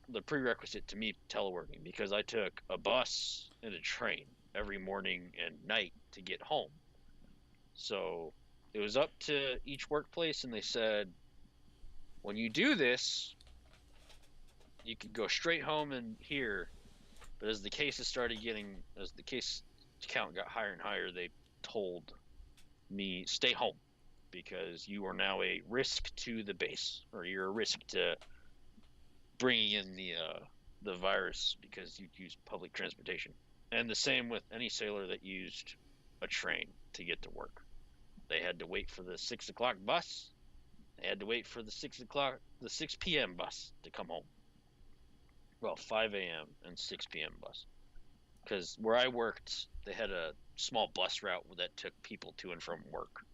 the prerequisite to me teleworking, because I took a bus and a train every morning and night to get home. So it was up to each workplace, and they said, when you do this, you could go straight home and here. But as the case count got higher and higher, they told me, stay home because you are now a risk to the base, or you're a risk to bringing in the virus because you use public transportation. And the same with any sailor that used a train to get to work. They had to wait for the 6 o'clock bus. They had to wait for the 6 p.m. bus to come home. Well, 5 a.m. and 6 p.m. bus. Because where I worked, they had a small bus route that took people to and from work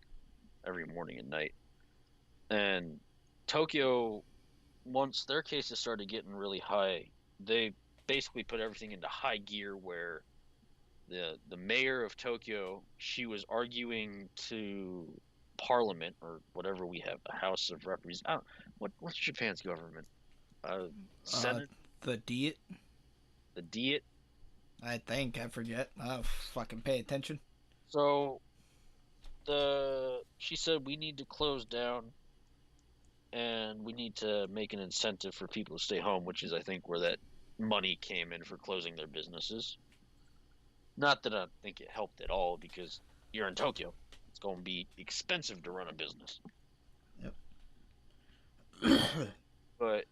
every morning and night. And Tokyo, once their cases started getting really high, they basically put everything into high gear where the mayor of Tokyo, she was arguing to Parliament or whatever we have, the House of Representatives. What's Japan's government? Uh, Senate, the Diet? the Diet. I think. I forget. Oh, fucking pay attention. So she said we need to close down and we need to make an incentive for people to stay home, which is I think where that money came in for closing their businesses. Not that I think it helped at all because you're in Tokyo. It's going to be expensive to run a business. Yep. But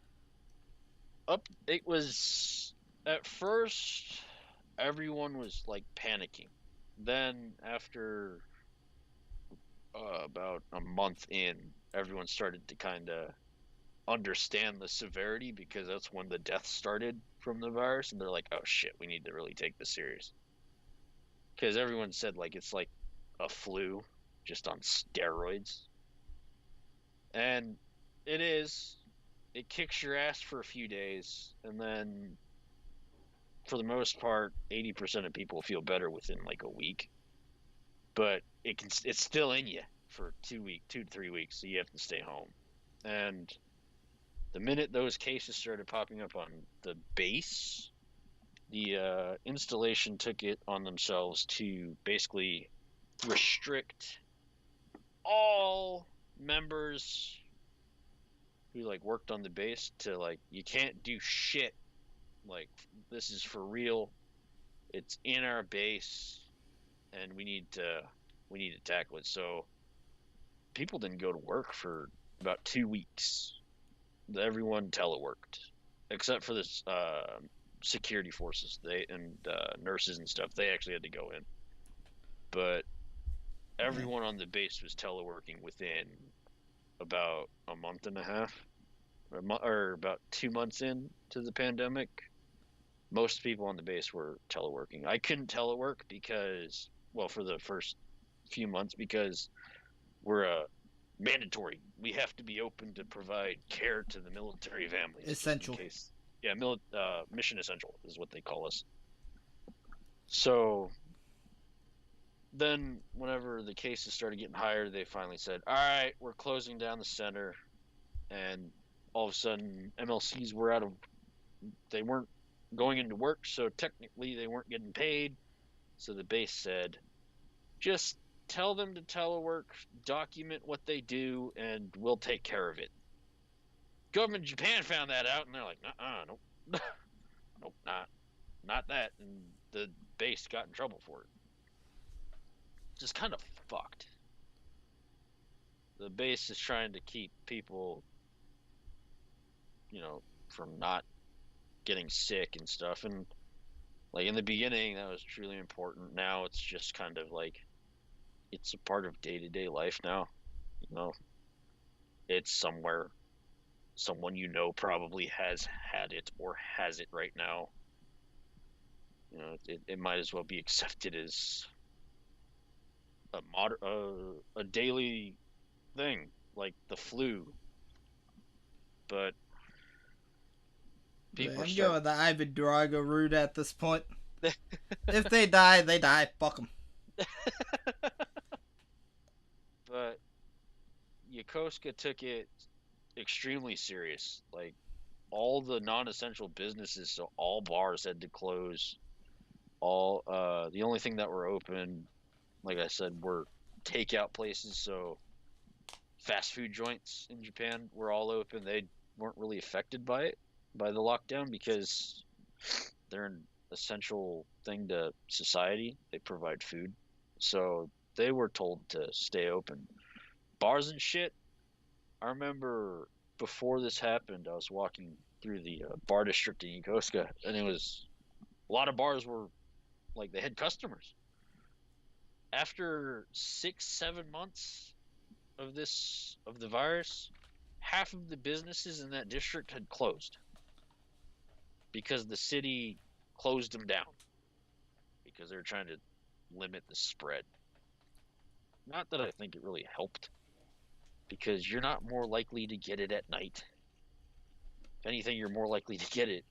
it was at first everyone was like panicking. Then after about a month in, everyone started to kind of understand the severity because that's when the deaths started. from the virus, and they're like, "Oh shit, we need to really take this serious." Because everyone said like it's like a flu, just on steroids, and it is. It kicks your ass for a few days, and then for the most part, 80% of people feel better within like a week. But it's still in you for 2 to 3 weeks, so you have to stay home. And the minute those cases started popping up on the base, the installation took it on themselves to basically restrict all members who like worked on the base to like, you can't do shit. Like, this is for real. It's in our base, and we need to tackle it. So people didn't go to work for about 2 weeks. Everyone teleworked, except for this security forces. They and nurses and stuff. They actually had to go in, but everyone on the base was teleworking within about a month and a half, or about 2 months into the pandemic. Most people on the base were teleworking. I couldn't telework because, well, for the first few months, because we're mandatory. We have to be open to provide care to the military families. Essential. Yeah, mission essential is what they call us. So then whenever the cases started getting higher, they finally said, all right, we're closing down the center. And all of a sudden, MLCs they weren't going into work, so technically they weren't getting paid. So the base said, just tell them to telework, document what they do, and we'll take care of it. Government of Japan found that out, and they're like, nope, nope, not that. And the base got in trouble for it. Just kind of fucked. The base is trying to keep people, from not getting sick and stuff. And like in the beginning, that was truly important. Now it's just kind of like, it's a part of day-to-day life now. It's somewhere someone probably has had it or has it right now. It might as well be accepted as a daily thing, like the flu. But people I'm going the Ivan Drago route at this point. If they die, they die. Fuck them. But Yokosuka took it extremely serious. Like, all the non-essential businesses, so all bars had to close. The only thing that were open, like I said, were takeout places. So fast food joints in Japan were all open. They weren't really affected by the lockdown, because they're an essential thing to society. They provide food, so they were told to stay open. Bars and shit, I remember before this happened, I was walking through the bar district in Yokosuka, and a lot of bars were like, they had customers. After 6-7 months of the virus, half of the businesses in that district had closed because the city closed them down because they were trying to limit the spread. Not that I think it really helped, because you're not more likely to get it at night. If anything, you're more likely to get it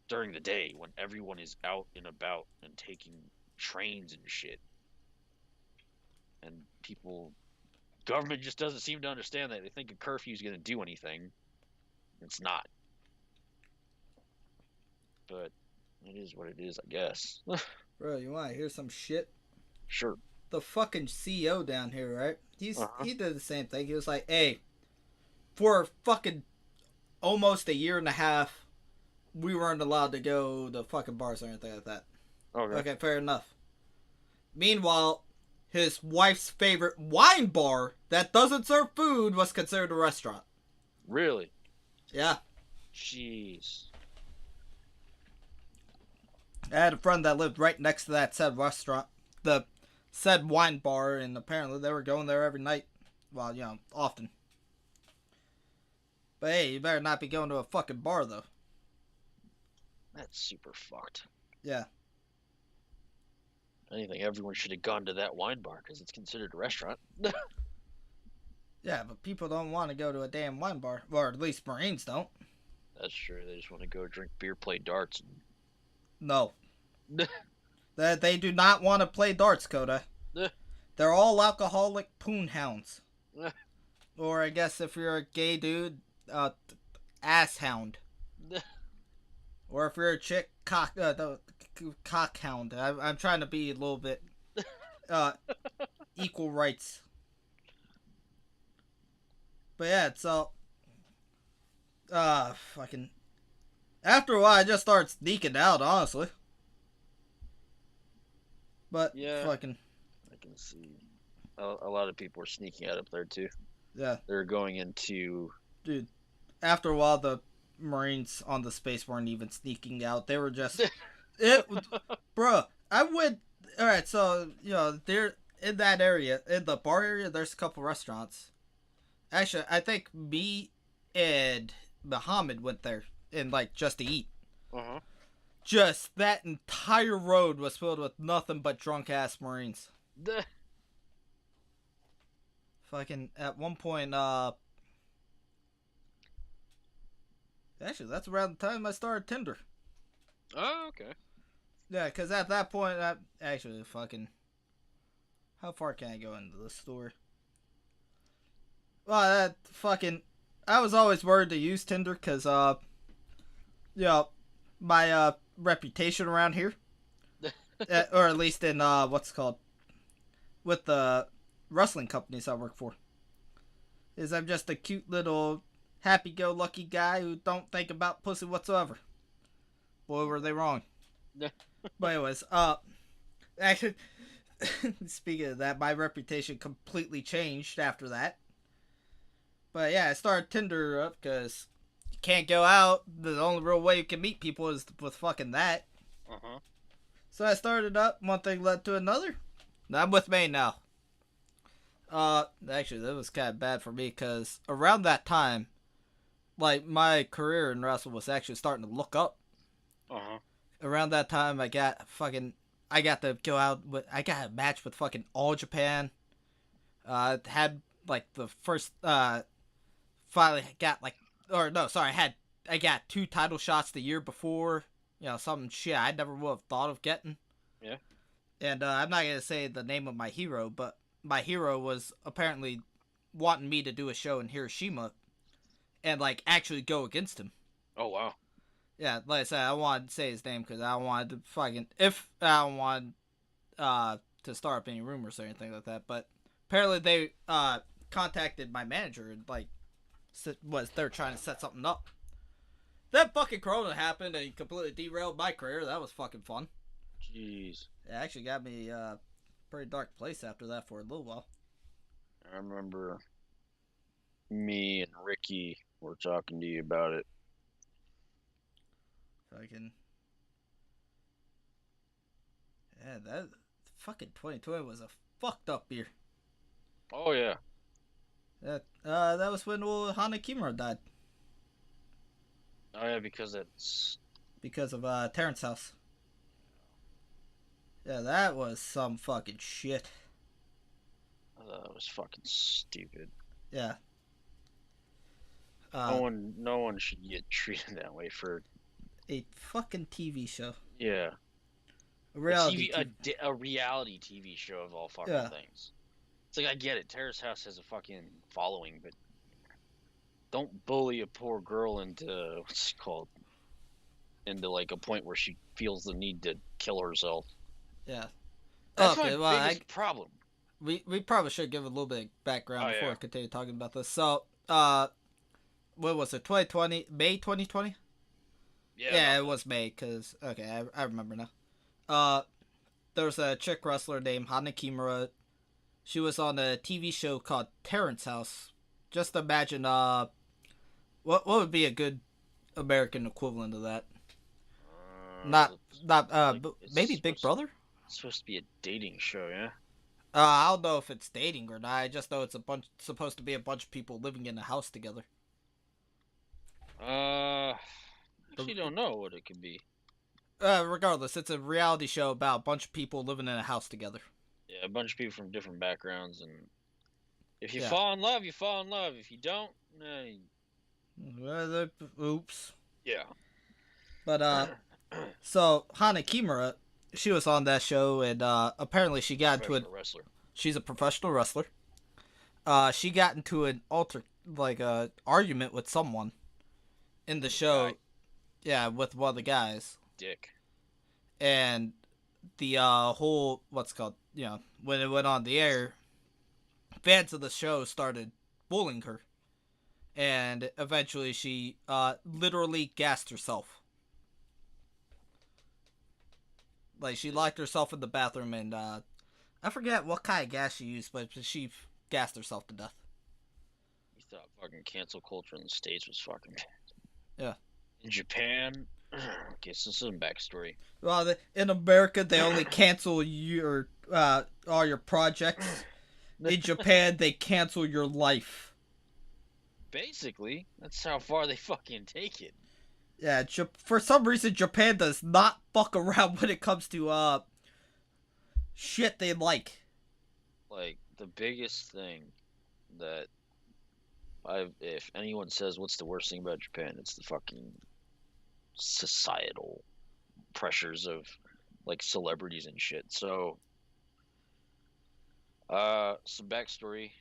during the day when everyone is out and about and taking trains and shit. And government just doesn't seem to understand that. They think a curfew is going to do anything. It's not. But it is what it is, I guess. Bro, you want to hear some shit? Sure. The fucking CEO down here, right? He did the same thing. He was like, hey, for fucking almost a year and a half, we weren't allowed to go to fucking bars or anything like that. Okay, fair enough. Meanwhile, his wife's favorite wine bar that doesn't serve food was considered a restaurant. Really? Yeah. Jeez. I had a friend that lived right next to that said restaurant, the said wine bar, and apparently they were going there every night. Well, often. But hey, you better not be going to a fucking bar, though. That's super fucked. Yeah. I think everyone should have gone to that wine bar because it's considered a restaurant. Yeah, but people don't want to go to a damn wine bar. Or at least Marines don't. That's true. They just want to go drink beer, play darts. No. They do not want to play darts, Coda. They're all alcoholic poon hounds. Or I guess if you're a gay dude, ass hound. Or if you're a chick, cock hound. I'm trying to be a little bit equal rights. But yeah, so fucking after a while I just started sneaking out, honestly. But yeah, fucking I can see a lot of people are sneaking out up there too. Yeah. They're going into Dude, after a while the Marines on the space weren't even sneaking out. They were just bruh, I would alright, so they're in that area, in the bar area, there's a couple restaurants. Actually, I think me and Muhammad went there and just to eat. Uh-huh. Just that entire road was filled with nothing but drunk ass Marines. Fucking at one point, actually that's around the time I started Tinder. Oh, okay. Yeah, because at that point, actually fucking, how far can I go into the story? Well, that fucking, I was always worried to use Tinder because, my reputation around here, or at least in what's it called, with the wrestling companies I work for, is I'm just a cute little happy-go-lucky guy who don't think about pussy whatsoever. Boy, were they wrong. But anyways, actually, speaking of that, my reputation completely changed after that. But yeah, I started Tinder up because you can't go out. The only real way you can meet people is with fucking that. Uh-huh. So I started up. One thing led to another. I'm with May now. Actually, that was kind of bad for me because around that time, my career in wrestling was actually starting to look up. Uh-huh. Around that time, I got to go out I got a match with fucking All Japan. Had the first, finally got I got 2 title shots the year before. Some shit I never would have thought of getting. Yeah. And I'm not gonna say the name of my hero, but my hero was apparently wanting me to do a show in Hiroshima and actually go against him. Oh wow. Yeah, like I said, I wanted to say his name because I don't want to I don't want to start up any rumors or anything like that. But apparently they contacted my manager and they're trying to set something up. That fucking Corona happened and completely derailed my career. That was fucking fun. Jeez. It actually got me a pretty dark place after that for a little while. I remember me and Ricky were talking to you about it. Yeah, that fucking 2020 was a fucked up year. Oh yeah. That was when old Hana Kimura died. Oh yeah, because of Terrence House. Yeah, that was some fucking shit. That was fucking stupid. Yeah. No one should get treated that way for a fucking TV show. Yeah. A reality TV show of all fucking things. It's I get it. Terrace House has a fucking following, but don't bully a poor girl into what's it called? Into a point where she feels the need to kill herself. Yeah. That's my biggest problem. We probably should give a little bit of background before I continue talking about this. So, what was it? 2020, May 2020. Yeah, it was May. Cause I remember now. There was a chick wrestler named Hana Kimura. She was on a TV show called Terrence House. Just imagine, what would be a good American equivalent of that? Maybe Big Brother? It's supposed to be a dating show, yeah? I don't know if it's dating or not. I just know it's supposed to be a bunch of people living in a house together. Actually don't know what it could be. Regardless, it's a reality show about a bunch of people living in a house together. Yeah, a bunch of people from different backgrounds, and if you Yeah. fall in love, you fall in love. If you don't, Oops. yeah. But so Hana Kimura, she was on that show, and apparently she got into it. Professional wrestler. She's a professional wrestler. She got into an argument with someone in the show. Guy. Yeah, with one of the guys. Dick. And the whole when it went on the air, fans of the show started bullying her, and eventually she literally gassed herself. Like, she locked herself in the bathroom, and I forget what kind of gas she used, but she gassed herself to death. You thought fucking cancel culture in the States was fucking bad. Yeah. In Japan, okay, so some backstory. Well, in America, they only cancel your all your projects. In Japan, they cancel your life. Basically, that's how far they fucking take it. Yeah, for some reason, Japan does not fuck around when it comes to shit they like. Like, the biggest thing that if anyone says what's the worst thing about Japan, it's the fucking societal pressures of like celebrities and shit. So, some backstory.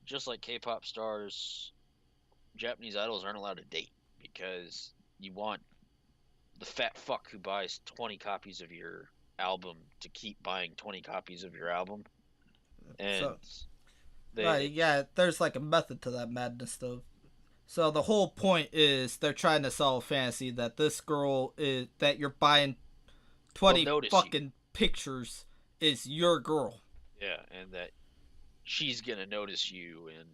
Just like K-pop stars, Japanese idols aren't allowed to date because you want the fat fuck who buys 20 copies of your album to keep buying 20 copies of your album. And right, yeah, there's like a method to that madness, though. So the whole point is they're trying to sell a fantasy that this girl is that you're buying 20 fucking pictures is your girl. Yeah, and that she's gonna notice you, and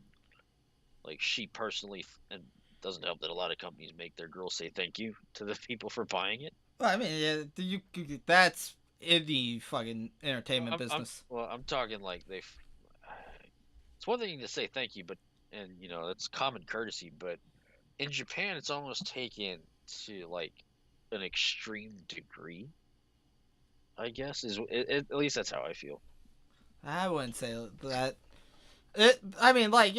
like she personally, and doesn't help that a lot of companies make their girls say thank you to the people for buying it. Well, I mean, yeah, that's any fucking entertainment business. I'm talking like it's one thing to say thank you, but and it's common courtesy, but in Japan it's almost taken to like an extreme degree. I guess at least that's how I feel. I wouldn't say that. I mean, like,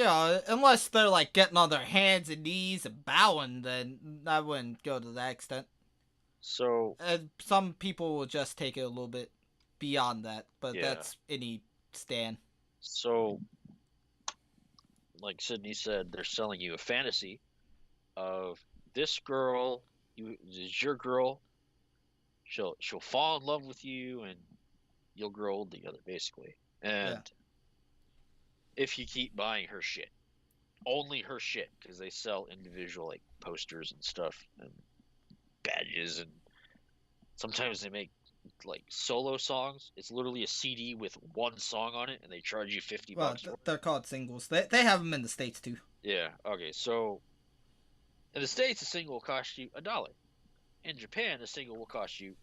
unless they're like getting on their hands and knees and bowing, then I wouldn't go to that extent. So some people will just take it a little bit beyond that, but that's any stan. So, like Sydney said, they're selling you a fantasy of this girl. Is your girl. She'll fall in love with you, and you'll grow old together, basically. And if you keep buying her shit, only her shit, because they sell individual like posters and stuff and badges, and sometimes they make like solo songs. It's literally a CD with one song on it, and they charge you $50. Well, they're called singles. They have them in the States too. Yeah. Okay. So in the States, a single will cost you $1. In Japan, a single will cost you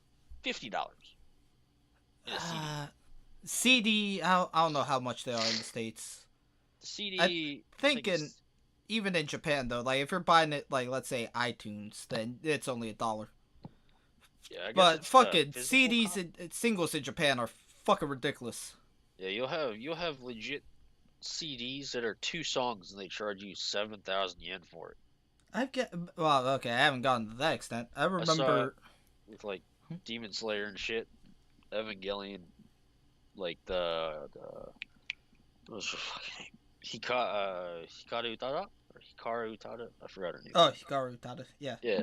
$50. In a CD. I don't know how much they are in the States. The CD. Even in Japan though, like if you're buying it like let's say iTunes, then it's only $1. Yeah, I guess but fucking CDs and singles in Japan are fucking ridiculous. Yeah, you'll have legit CDs that are 2 songs and they charge you 7,000 yen for it. I haven't gotten to that extent. I remember with like Demon Slayer and shit, Evangelion, like the what was her fucking name? Hikaru Utada or Hikaru Utada? I forgot her name. Oh, Hikaru Utada. Yeah. Yeah,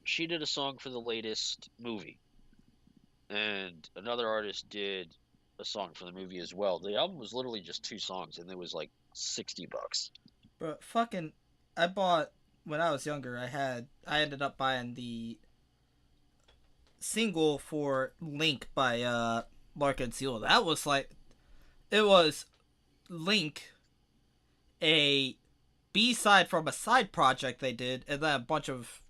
she did a song for the latest movie, and another artist did a song for the movie as well. The album was literally just 2 songs, and it was like $60. Bro, fucking, I bought when I was younger. I ended up buying the single for Link by Lark and Seal. That was like, it was Link, a B-side from a side project they did, and then a bunch of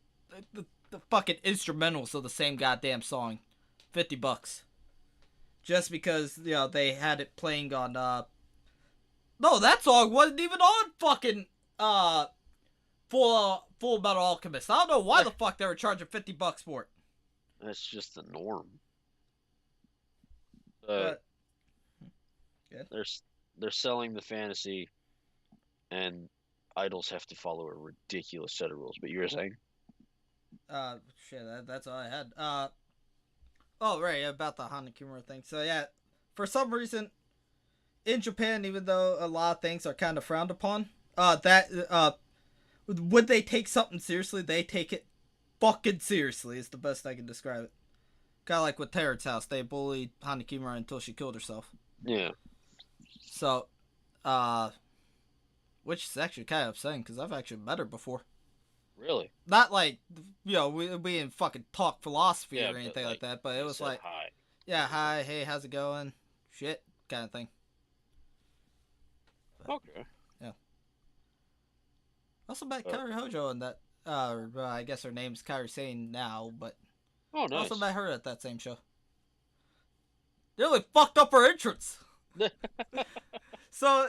the fucking instrumentals of the same goddamn song. $50. Just because, they had it playing on, no, that song wasn't even on fucking, Full Metal Alchemist. I don't know why the fuck they were charging $50 for it. That's just the norm. But But yeah. they're they're selling the fantasy, and idols have to follow a ridiculous set of rules. But you were saying, Shit, that's all I had. Oh right, about the Hanakimura thing. So yeah, for some reason in Japan, even though a lot of things are kind of frowned upon, when they take something seriously, they take it fucking seriously. Is the best I can describe it. Kind of like with Terrence House, they bullied Hanakimura until she killed herself. yeah, So, which is actually kind of upsetting because I've actually met her before. really, Not like, we didn't fucking talk philosophy yeah, or but anything like that, but it you was said like, hi. yeah, hi, hey, how's it going? Shit, kind of thing. But, Okay. yeah. Also met Uh, Kairi Hojo in that, I guess her name's Kairi Sane now, but oh, also nice. met her at that same show. They really fucked up her entrance. So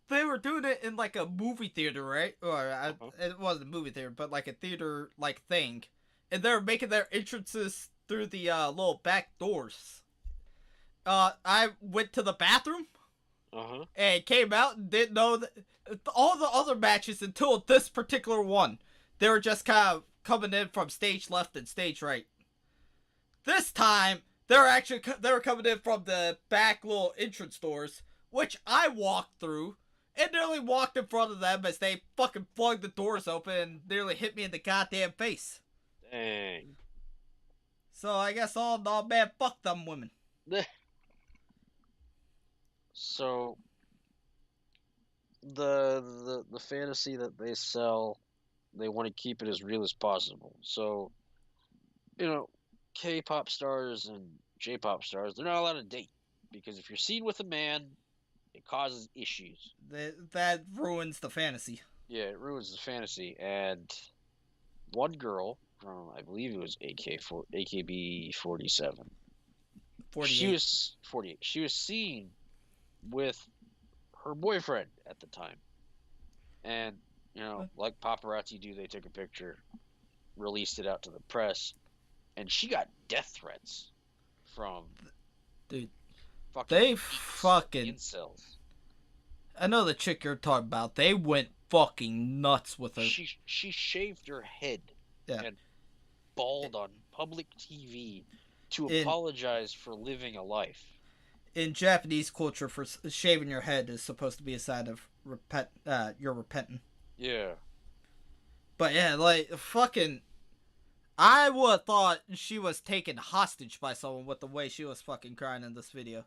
they were doing it in like a movie theater, right? Or Uh-huh. it wasn't a movie theater, but like a theater like thing, and they were making their entrances through the little back doors. I went to the bathroom Uh-huh. and came out and didn't know that all the other matches until this particular one, they were just kind of coming in from stage left and stage right. This time they were coming in from the back little entrance doors, which I walked through and nearly walked in front of them as they fucking flung the doors open and nearly hit me in the goddamn face. Dang. So I guess all in all, man, fuck them women. So the fantasy that they sell, they want to keep it as real as possible. So, you know, K-pop stars and J-pop stars, they're not allowed to date because if you're seen with a man, it causes issues. That ruins the fantasy. Yeah, it ruins the fantasy. And one girl from, I believe it was AKB 47. She 48. was 48. She was seen with her boyfriend at the time. And, like paparazzi do, they took a picture, released it out to the press, and she got death threats from Dude, fucking they geeks, fucking. incels. I know the chick you're talking about. They went fucking nuts with her. She shaved her head Yeah. and bawled on public TV to In apologize for living a life. in Japanese culture, for shaving your head is supposed to be a sign of you're repentant. Yeah. But yeah, like fucking, I would have thought she was taken hostage by someone with the way she was fucking crying in this video.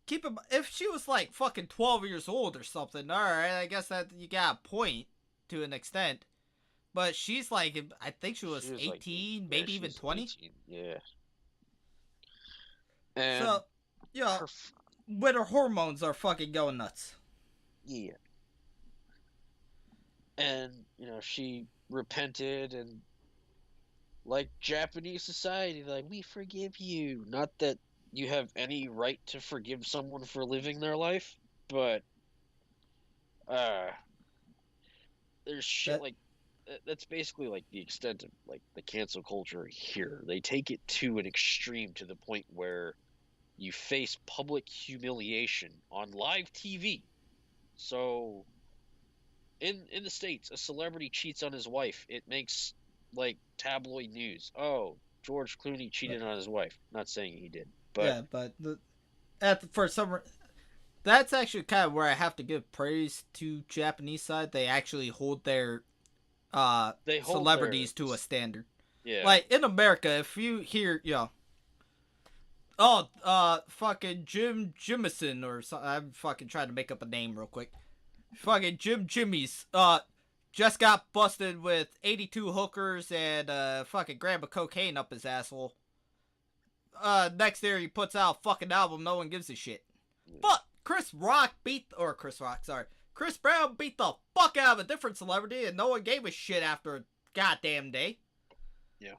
Keep in if she was like fucking 12 years old or something, all right, I guess that you got a point to an extent. But she's like, I think she was Like 18, yeah, maybe even she's 20. 18. Yeah. And So, yeah, her when her hormones are fucking going nuts. yeah. And, she repented and like Japanese society, like we forgive you. Not that you have any right to forgive someone for living their life, but uh there's shit That like that's basically like the extent of like the cancel culture here. They take it to an extreme to the point where you face public humiliation on live TV. So in the States, a celebrity cheats on his wife. It makes like tabloid news. Oh, George Clooney cheated on his wife. Not saying he did, but yeah, but for some, that's actually kind of where I have to give praise to Japanese side. They actually hold their they hold their celebrities to a standard. yeah. Like in America, if you hear, fucking Jim Jimison or something, I'm fucking trying to make up a name real quick. Fucking Jim Jimmy's, just got busted with 82 hookers and, fucking gram of cocaine up his asshole. Next year he puts out a fucking album, no one gives a shit. But Chris Brown beat the fuck out of a different celebrity and no one gave a shit after a goddamn day. Yeah.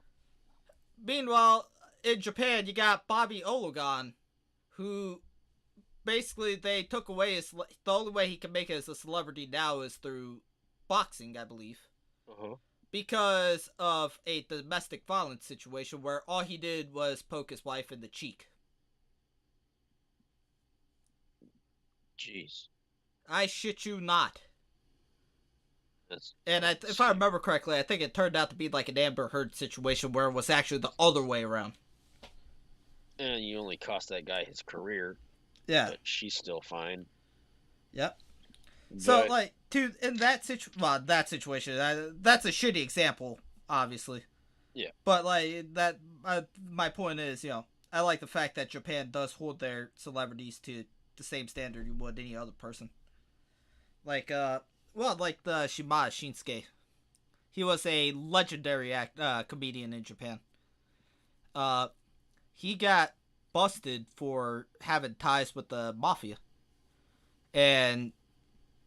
Meanwhile, in Japan, you got Bobby Ologon, who basically they took away the only way he can make it as a celebrity now is through boxing, I believe. Uh-huh. because of a domestic violence situation where all he did was poke his wife in the cheek. Jeez. I shit you not. That's And if I remember correctly, I think it turned out to be like an Amber Heard situation where it was actually the other way around. And you only cost that guy his career. Yeah. But she's still fine. Yep. But, so, like, in that situation, that's a shitty example, obviously. Yeah. But, like, my point is, I like the fact that Japan does hold their celebrities to the same standard you would any other person. Like, like the Shimada Shinsuke. He was a legendary comedian in Japan. He got busted for having ties with the mafia. And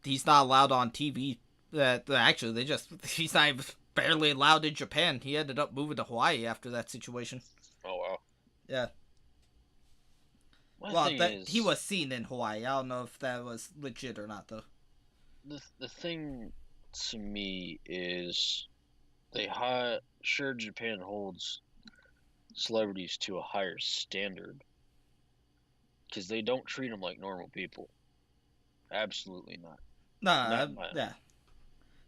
he's not allowed on TV. Actually, he's not even barely allowed in Japan. He ended up moving to Hawaii after that situation. Oh, wow. Yeah. He was seen in Hawaii. I don't know if that was legit or not, though. The thing to me is sure, Japan holds celebrities to a higher standard because they don't treat them like normal people. Absolutely not. Not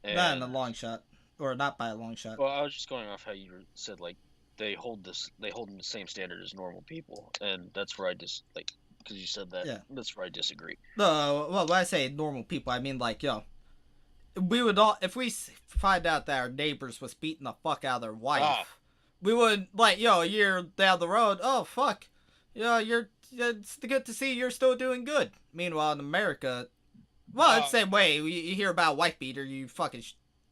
in a long shot, or not by a long shot. Well, I was just going off how you said like they hold them the same standard as normal people, and that's where I because you said that. Yeah. That's where I disagree. No, well, when I say normal people, I mean like we would all, if we find out that our neighbors was beating the fuck out of their wife, we would a year down the road, oh fuck, it's good to see you're still doing good. Meanwhile, in America, it's the same way. You hear about a wife beater, you fucking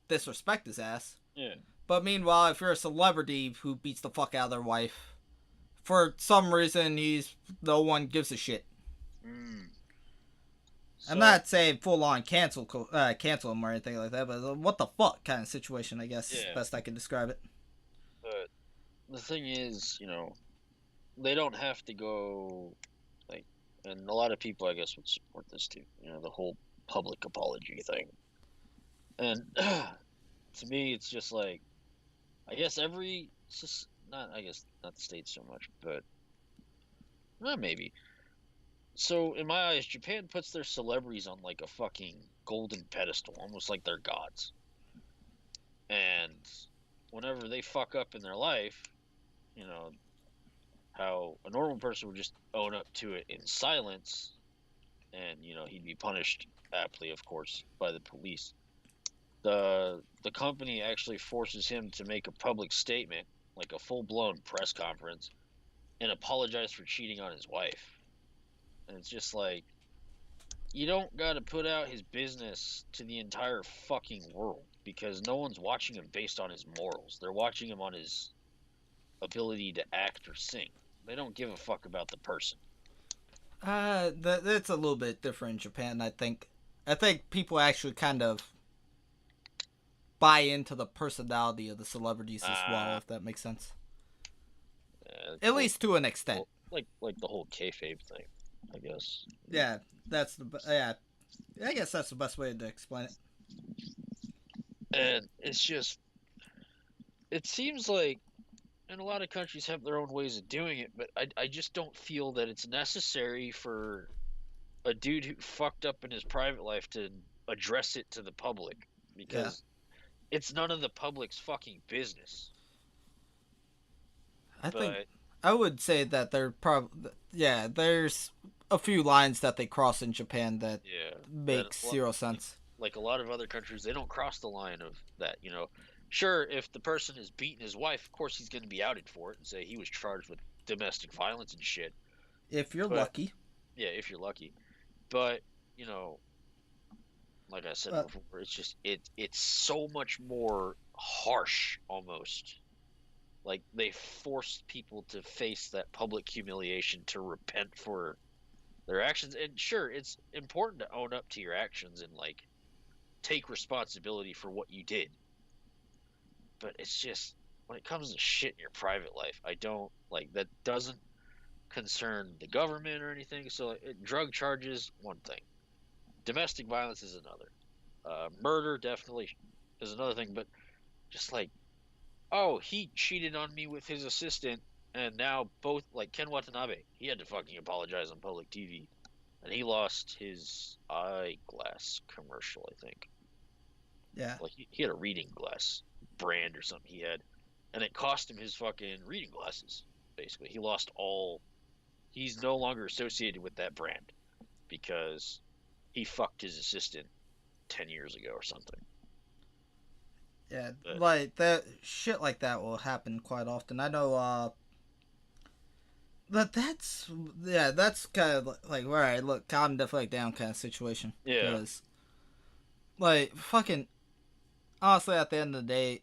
disrespect his ass. Yeah. But meanwhile, if you're a celebrity who beats the fuck out of their wife, for some reason, no one gives a shit. So, I'm not saying full on cancel him or anything like that, but what the fuck kind of situation, I guess, is best I can describe it. But the thing is, they don't have to go, and a lot of people, I guess, would support this too, the whole public apology thing. And to me, it's just like, I guess not the States so much, but maybe. So, in my eyes, Japan puts their celebrities on like a fucking golden pedestal, almost like they're gods. And whenever they fuck up in their life, how a normal person would just own up to it in silence, and, he'd be punished aptly, of course, by the police. The company actually forces him to make a public statement, like a full-blown press conference, and apologize for cheating on his wife. And it's just like, you don't got to put out his business to the entire fucking world, because no one's watching him based on his morals. They're watching him on his ability to act or sing. They don't give a fuck about the person. That's a little bit different in Japan, I think. I think people actually kind of buy into the personality of the celebrities as well, if that makes sense. At least to an extent. Like the whole kayfabe thing, I guess. Yeah, I guess that's the best way to explain it. And it's just, it seems like, and a lot of countries have their own ways of doing it, but I just don't feel that it's necessary for a dude who fucked up in his private life to address it to the public, because it's none of the public's fucking business. I would say that there's a few lines that they cross in Japan that makes zero sense. Like a lot of other countries, they don't cross the line of that, Sure, if the person is beating his wife, of course he's going to be outed for it and say he was charged with domestic violence and shit. If you're lucky. Yeah, if you're lucky. But, like I said before, it's just, it's so much more harsh, almost. Like, they force people to face that public humiliation, to repent for their actions. And sure, it's important to own up to your actions and, take responsibility for what you did. But it's just, when it comes to shit in your private life, I don't, that doesn't concern the government or anything. So, drug charges, one thing. Domestic violence is another. Murder definitely is another thing. But just like, oh, he cheated on me with his assistant, and now both, like Ken Watanabe, he had to fucking apologize on public TV, and he lost his eyeglass commercial, I think. Yeah. Like he had a reading glass brand or something he had, and it cost him his fucking reading glasses. Basically, he lost all. He's no longer associated with that brand because he fucked his assistant 10 years ago or something. Yeah, But, like that shit like that will happen quite often. I know but that's kind of like where I look calm the fuck down kind of situation. yeah. Cuz like fucking honestly at the end of the day,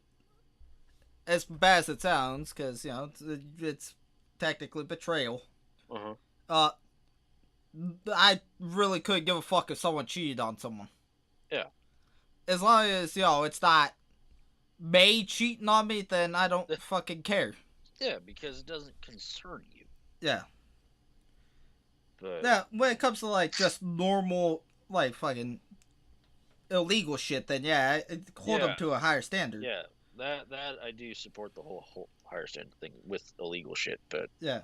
as bad as it sounds, cuz you know, it's technically betrayal. Uh-huh. Uh I really could give a fuck if someone cheated on someone. Yeah. As long as, you know, it's not May cheating on me, then I don't fucking care. Yeah, because it doesn't concern you. Yeah. But Yeah, when it comes to, like, just normal, like, fucking illegal shit, then yeah, hold them yeah, to a higher standard. yeah, that I do support the whole higher standard thing with illegal shit. But Yeah.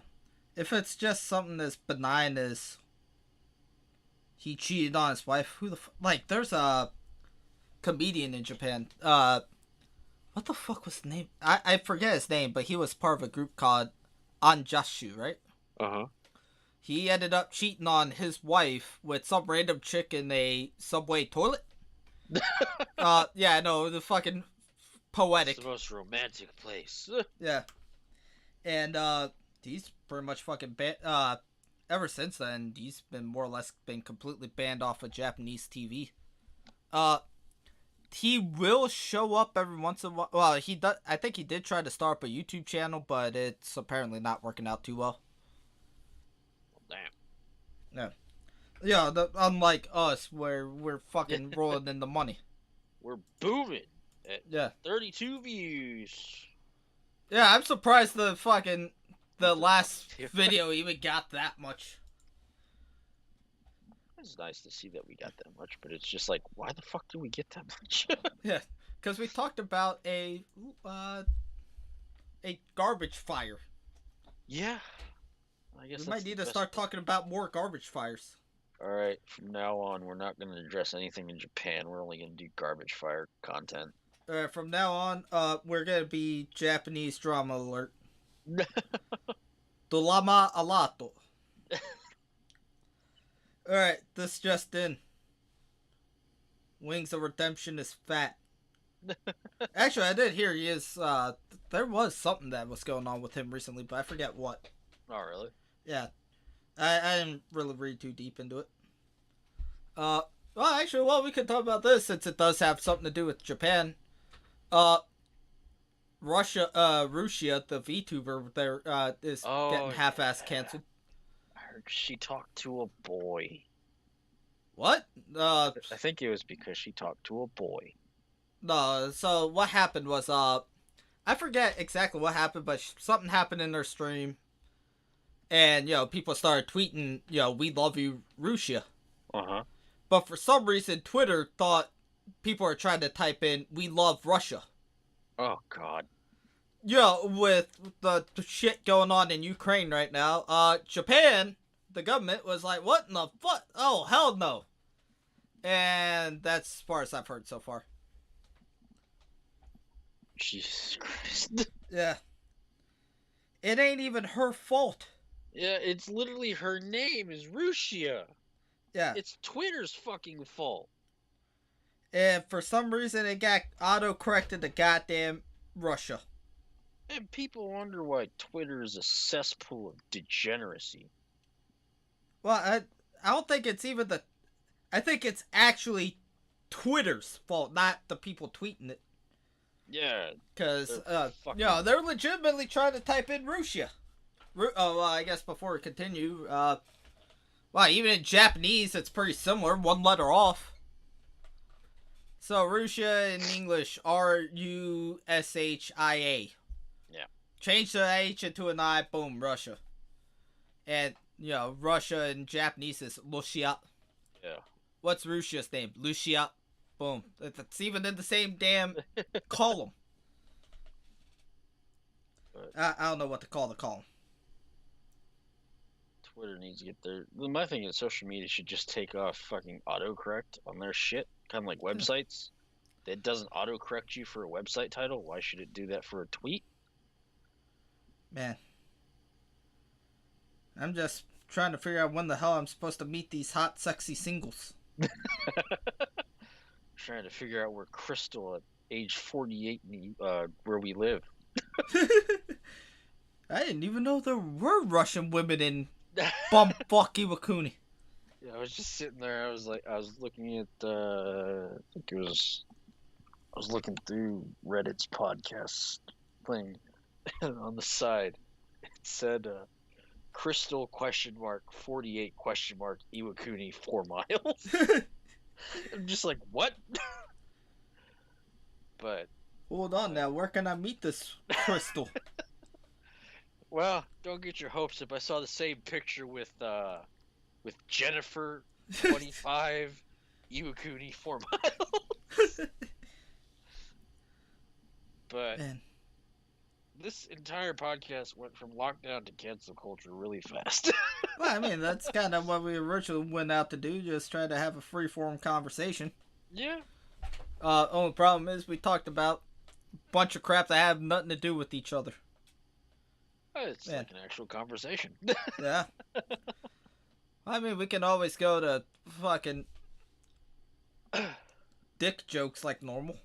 If it's just something as benign as he cheated on his wife, who the like, there's a comedian in Japan, what the fuck was the name? I forget his name, but he was part of a group called Anjashu, right? uh-huh. He ended up cheating on his wife with some random chick in a subway toilet. Yeah, no, the fucking poetic. It's the most romantic place. Yeah. And he's pretty much fucking ever since then, he's been more or less been completely banned off of Japanese TV. He will show up every once in a while. Well, he does. I think he did try to start up a YouTube channel, but it's apparently not working out too well. Damn. Yeah. Yeah, unlike us, where we're fucking rolling in the money. We're booming at 32 views. Yeah, I'm surprised the last video even got that much. It's nice to see that we got that much, but it's just like, why the fuck did we get that much? Yeah, because we talked about a garbage fire. Yeah. I guess we might need to start talking about more garbage fires. Alright, from now on, we're not going to address anything in Japan. We're only going to do garbage fire content. From now on, we're going to be Japanese drama alert. Dolama alato. Alright, this just in. Wings of Redemption is fat. Actually, I did hear he is, there was something that was going on with him recently, but I forget what. Oh, really? Yeah. I didn't really read too deep into it. Well, actually, we could talk about this since it does have something to do with Japan. Russia, the VTuber, there, is getting half-ass canceled. I heard she talked to a boy. What? I think it was because she talked to a boy. No, so what happened was, I forget exactly what happened, but something happened in their stream. And, you know, people started tweeting, you know, we love you, Russia. Uh-huh. But for some reason, Twitter thought people were trying to type in, we love Russia. Oh, God. Yeah, with the shit going on in Ukraine right now, Japan, the government, was like, what in the fuck? Oh, hell no. And that's as far as I've heard so far. Jesus Christ. Yeah. It ain't even her fault. Yeah, it's literally her name is Russia. Yeah. It's Twitter's fucking fault. And for some reason, it got auto-corrected to goddamn Russia. And people wonder why Twitter is a cesspool of degeneracy. Well, I don't think it's even I think it's actually Twitter's fault, not the people tweeting it. Yeah. Because, they're legitimately trying to type in Russia. I guess before we continue, even in Japanese, it's pretty similar, one letter off. So, Russia in English, Rushia. Yeah. Change the H into an I, boom, Russia. And, you know, Russia in Japanese is Lucia. Yeah. What's Russia's name? Lucia. Boom. It's even in the same damn column. but I don't know what to call the column. Twitter needs to get their. My thing is, social media should just take off fucking autocorrect on their shit, kind of like websites. It doesn't autocorrect you for a website title. Why should it do that for a tweet? Man, I'm just trying to figure out when the hell I'm supposed to meet these hot, sexy singles. Trying to figure out where Crystal at age 48 where we live. I didn't even know there were Russian women in bumfuck Iwakuni. Yeah, I was just sitting there. I was looking at, I think it was, I was looking through Reddit's podcast thing, and on the side, it said, Crystal !48 Iwakuni 4 miles. I'm just like, what? But hold on now, where can I meet this Crystal? Well, don't get your hopes up. I saw the same picture with Jennifer, 25, Iwakuni 4 miles. But Man. This entire podcast went from lockdown to cancel culture really fast. Well, I mean, that's kind of what we originally went out to do, just try to have a free-form conversation. Yeah. Only problem is we talked about a bunch of crap that have nothing to do with each other. It's like an actual conversation. Yeah. I mean, we can always go to fucking dick jokes like normal.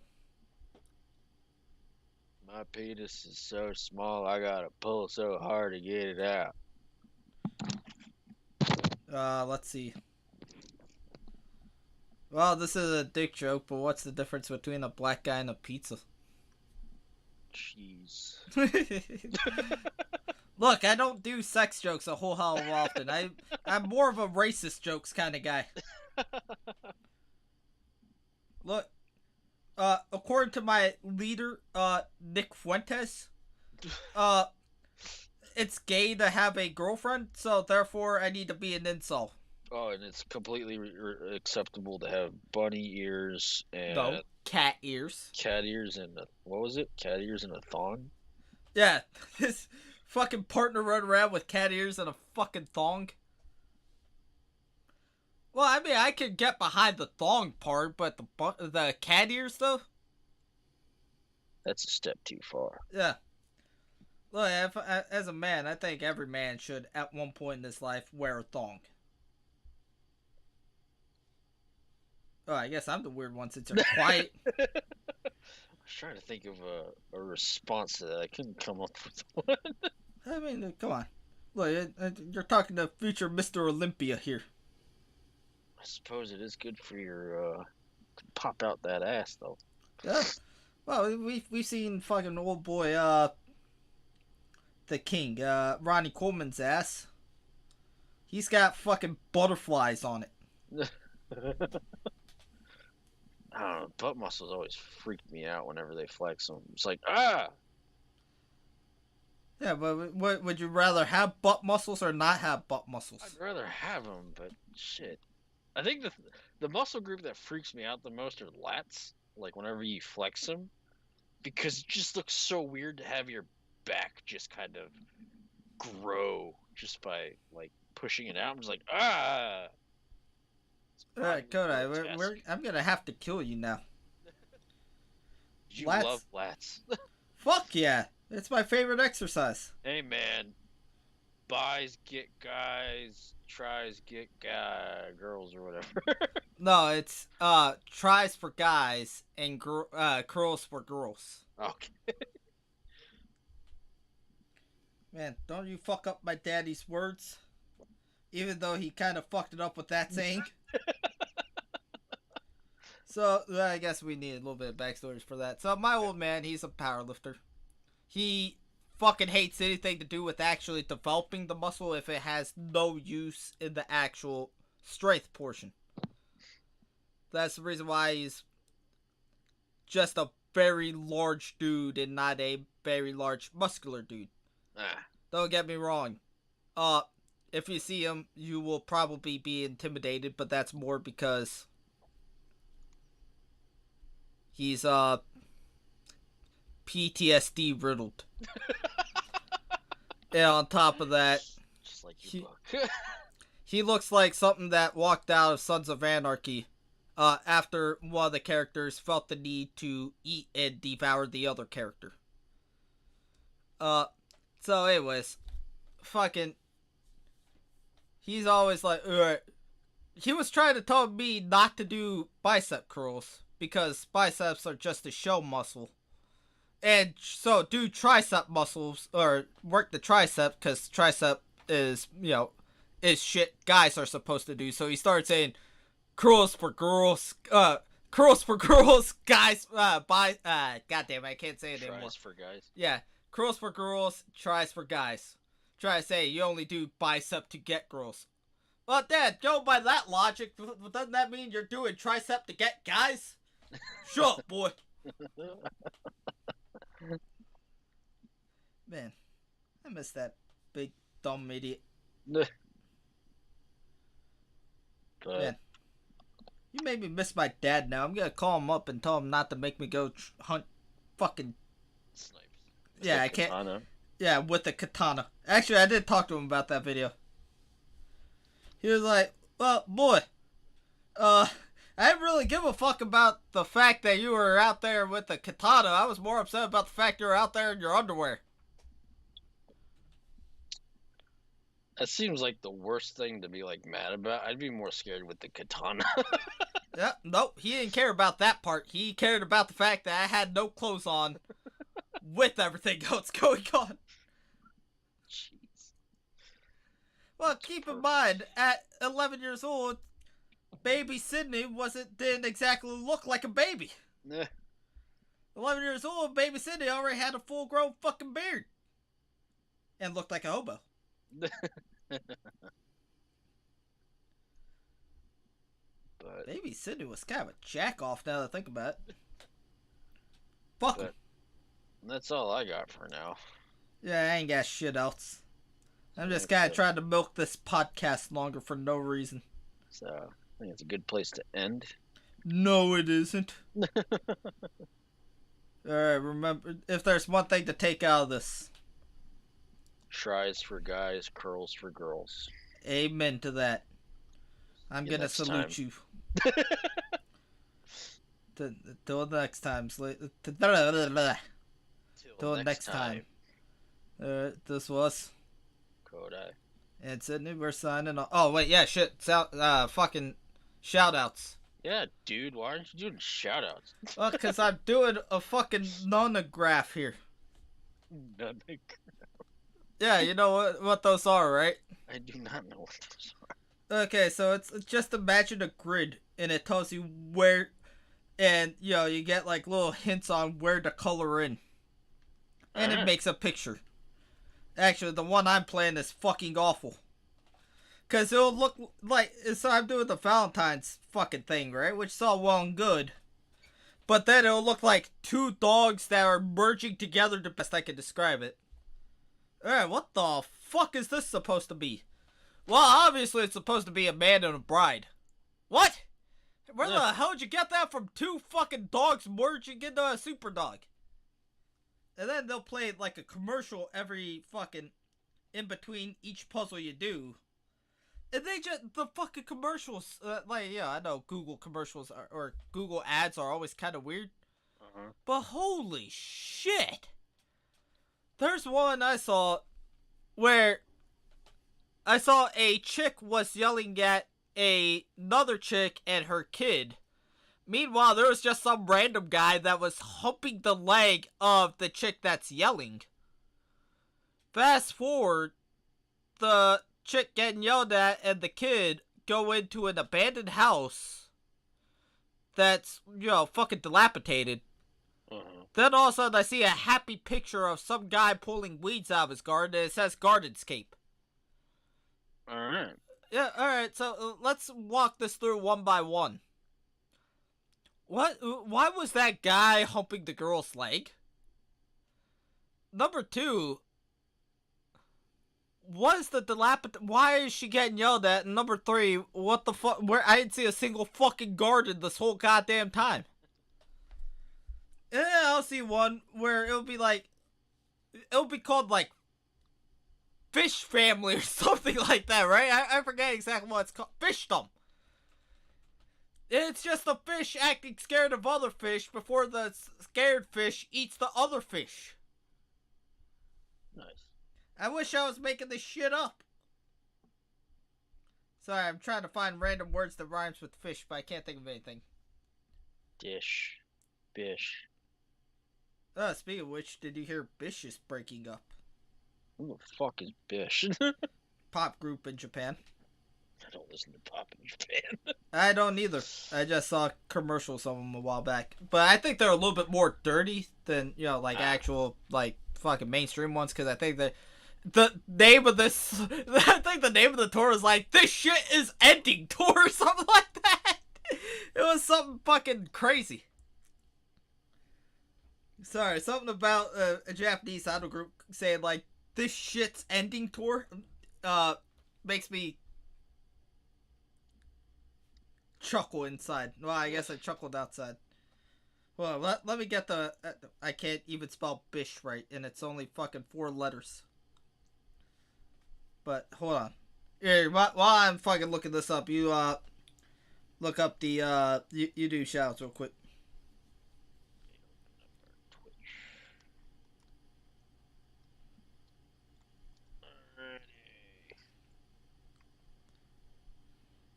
My penis is so small, I gotta pull so hard to get it out. Let's see. Well, this is a dick joke, but what's the difference between a black guy and a pizza? Jeez. Look, I don't do sex jokes a whole hell of often. I'm more of a racist jokes kind of guy. Look, according to my leader, Nick Fuentes, it's gay to have a girlfriend, so therefore I need to be an incel. Oh, and it's completely acceptable to have bunny ears and... No, cat ears. Cat ears and what was it? Cat ears and a thong? Yeah, his fucking partner run around with cat ears and a fucking thong. Well, I mean, I could get behind the thong part, but the cat ears, though? That's a step too far. Yeah. Look, as a man, I think every man should, at one point in his life, wear a thong. Oh, I guess I'm the weird one since you're quiet. I was trying to think of a response to that. I couldn't come up with one. I mean, come on. Look, you're talking to future Mr. Olympia here. I suppose it is good for your, to pop out that ass, though. Yeah. Well, we've seen fucking old boy, the king, Ronnie Coleman's ass. He's got fucking butterflies on it. I don't know, butt muscles always freak me out whenever they flex them. It's like, ah! Yeah, but would you rather have butt muscles or not have butt muscles? I'd rather have them, but shit. I think the muscle group that freaks me out the most are lats, like whenever you flex them, because it just looks so weird to have your back just kind of grow just by, like, pushing it out. I'm just like, ah! Alright, Kodai, I'm gonna have to kill you now. You love lats. Fuck yeah! It's my favorite exercise. Hey man, buys get guys, tries get girls or whatever. No, it's tries for guys and curls for girls. Okay. Man, don't you fuck up my daddy's words. Even though he kind of fucked it up with that saying. So, I guess we need a little bit of backstories for that. So, my old man, he's a powerlifter. He fucking hates anything to do with actually developing the muscle if it has no use in the actual strength portion. That's the reason why he's just a very large dude and not a very large muscular dude. Don't get me wrong. If you see him, you will probably be intimidated, but that's more because he's PTSD riddled. And on top of that, Just like your he, book. he looks like something that walked out of Sons of Anarchy. After one of the characters felt the need to eat and devour the other character. So anyways, fucking, he's always like, alright. He was trying to tell me not to do bicep curls because biceps are just a show muscle. And so do tricep muscles, or work the tricep, because tricep is, is shit guys are supposed to do. So he started saying, curls for girls, guys, goddamn, I can't say it anymore. Tries for guys. Yeah, curls for girls, tries for guys. Try to say you only do bicep to get girls. Well, Dad, go by that logic. Doesn't that mean you're doing tricep to get guys? Shut up, boy. Man, I miss that big dumb idiot. But Man, you made me miss my dad now. I'm gonna call him up and tell him not to make me go hunt fucking snipes. Yeah, I can't. Katana. Yeah, with the katana. Actually, I did talk to him about that video. He was like, well, boy, I didn't really give a fuck about the fact that you were out there with the katana. I was more upset about the fact you were out there in your underwear. That seems like the worst thing to be, like, mad about. I'd be more scared with the katana. Yeah, nope, he didn't care about that part. He cared about the fact that I had no clothes on with everything else going on. Jeez. Well, keep in mind, at 11 years old, baby Sydney didn't exactly look like a baby. 11 years old, baby Sydney already had a full-grown fucking beard. And looked like a hobo. But baby Sydney was kind of a jack-off now that I think about it. Fuck him. That's all I got for now. Yeah, I ain't got shit else. I'm just kind of trying to milk this podcast longer for no reason. So, I think it's a good place to end. No, it isn't. Alright, remember, if there's one thing to take out of this. Tries for guys, curls for girls. Amen to that. I'm gonna salute you. Till next time. Till next time. This was Kodai. And Sydney, we're signing off. Oh, wait, yeah, shit. Fucking shoutouts. Yeah, dude, why aren't you doing shoutouts? Well, because I'm doing a fucking nonograph here. Nonograph. Yeah, you know what those are, right? I do not know what those are. Okay, so it's just imagine a grid, and it tells you where, and, you get, like, little hints on where to color in. And it makes a picture. Actually, the one I'm playing is fucking awful. Because it'll look like, so I'm doing the Valentine's fucking thing, right? Which is all well and good. But then it'll look like two dogs that are merging together the best I can describe it. Alright, what the fuck is this supposed to be? Well, obviously it's supposed to be a man and a bride. What? Where the hell did you get that from? Two fucking dogs merging into a super dog. And then they'll play like a commercial every fucking in between each puzzle you do. And the fucking commercials, I know Google commercials or Google ads are always kind of weird. But holy shit. There's one I saw where I saw a chick was yelling at another chick and her kid. Meanwhile, there was just some random guy that was humping the leg of the chick that's yelling. Fast forward, the chick getting yelled at and the kid go into an abandoned house that's, fucking dilapidated. Then all of a sudden I see a happy picture of some guy pulling weeds out of his garden and it says Gardenscape. Alright. Yeah, alright, so let's walk this through one by one. Why was that guy humping the girl's leg? Number two, why is she getting yelled at? And number three, what the fuck? I didn't see a single fucking garden this whole goddamn time. And then I'll see one where it'll be called like fish family or something like that, right? I forget exactly what it's called. Fishdom. It's just a fish acting scared of other fish before the scared fish eats the other fish. Nice. I wish I was making this shit up. Sorry, I'm trying to find random words that rhymes with fish, but I can't think of anything. Dish. Bish. Speaking of which, did you hear Bish is breaking up? Who the fuck is Bish? Pop group in Japan. I don't listen to pop in Japan. I don't either. I just saw commercials of them a while back. But I think they're a little bit more dirty than, like actual, like, fucking mainstream ones, because I think that the name of this, I think the name of the tour is like, this shit is ending tour or something like that. It was something fucking crazy. Sorry, something about a Japanese idol group saying, like, this shit's ending tour, makes me chuckle inside. Well, I guess I chuckled outside. Well, let me get the... I can't even spell Bish right, and it's only fucking 4 letters. But, hold on. Here, while I'm fucking looking this up, you, look up the, you do shoutouts real quick.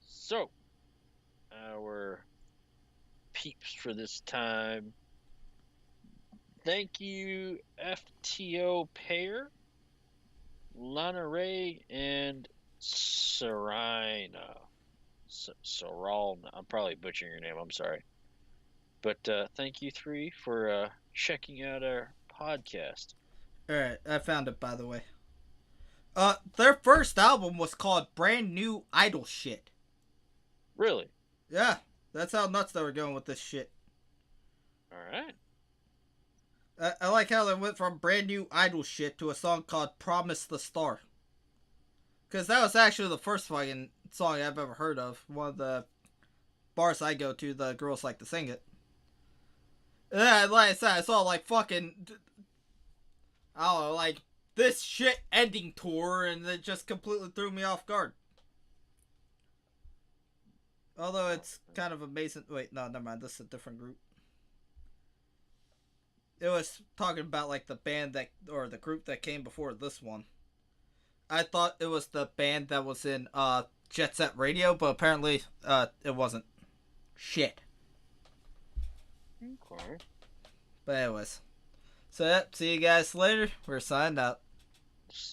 So, our peeps for this time. Thank you, FTO Pair, Lana Ray, and Sarina. Saralna. I'm probably butchering your name. I'm sorry. But thank you 3 for checking out our podcast. Alright, I found it, by the way. Their first album was called Brand New Idol Shit. Really? Yeah, that's how nuts they were going with this shit. Alright. I like how they went from Brand New Idol Shit to a song called Promise the Star. Because that was actually the first fucking song I've ever heard of. One of the bars I go to, the girls like to sing it. Yeah, like I said, I saw like fucking, I don't know, like this shit ending tour, and it just completely threw me off guard. Although it's kind of amazing. Wait, no, never mind. This is a different group. It was talking about like the band that, or the group that came before this one. I thought it was the band that was in Jet Set Radio, but apparently it wasn't. Shit. Okay. But anyways. So, yep, see you guys later. We're signed out.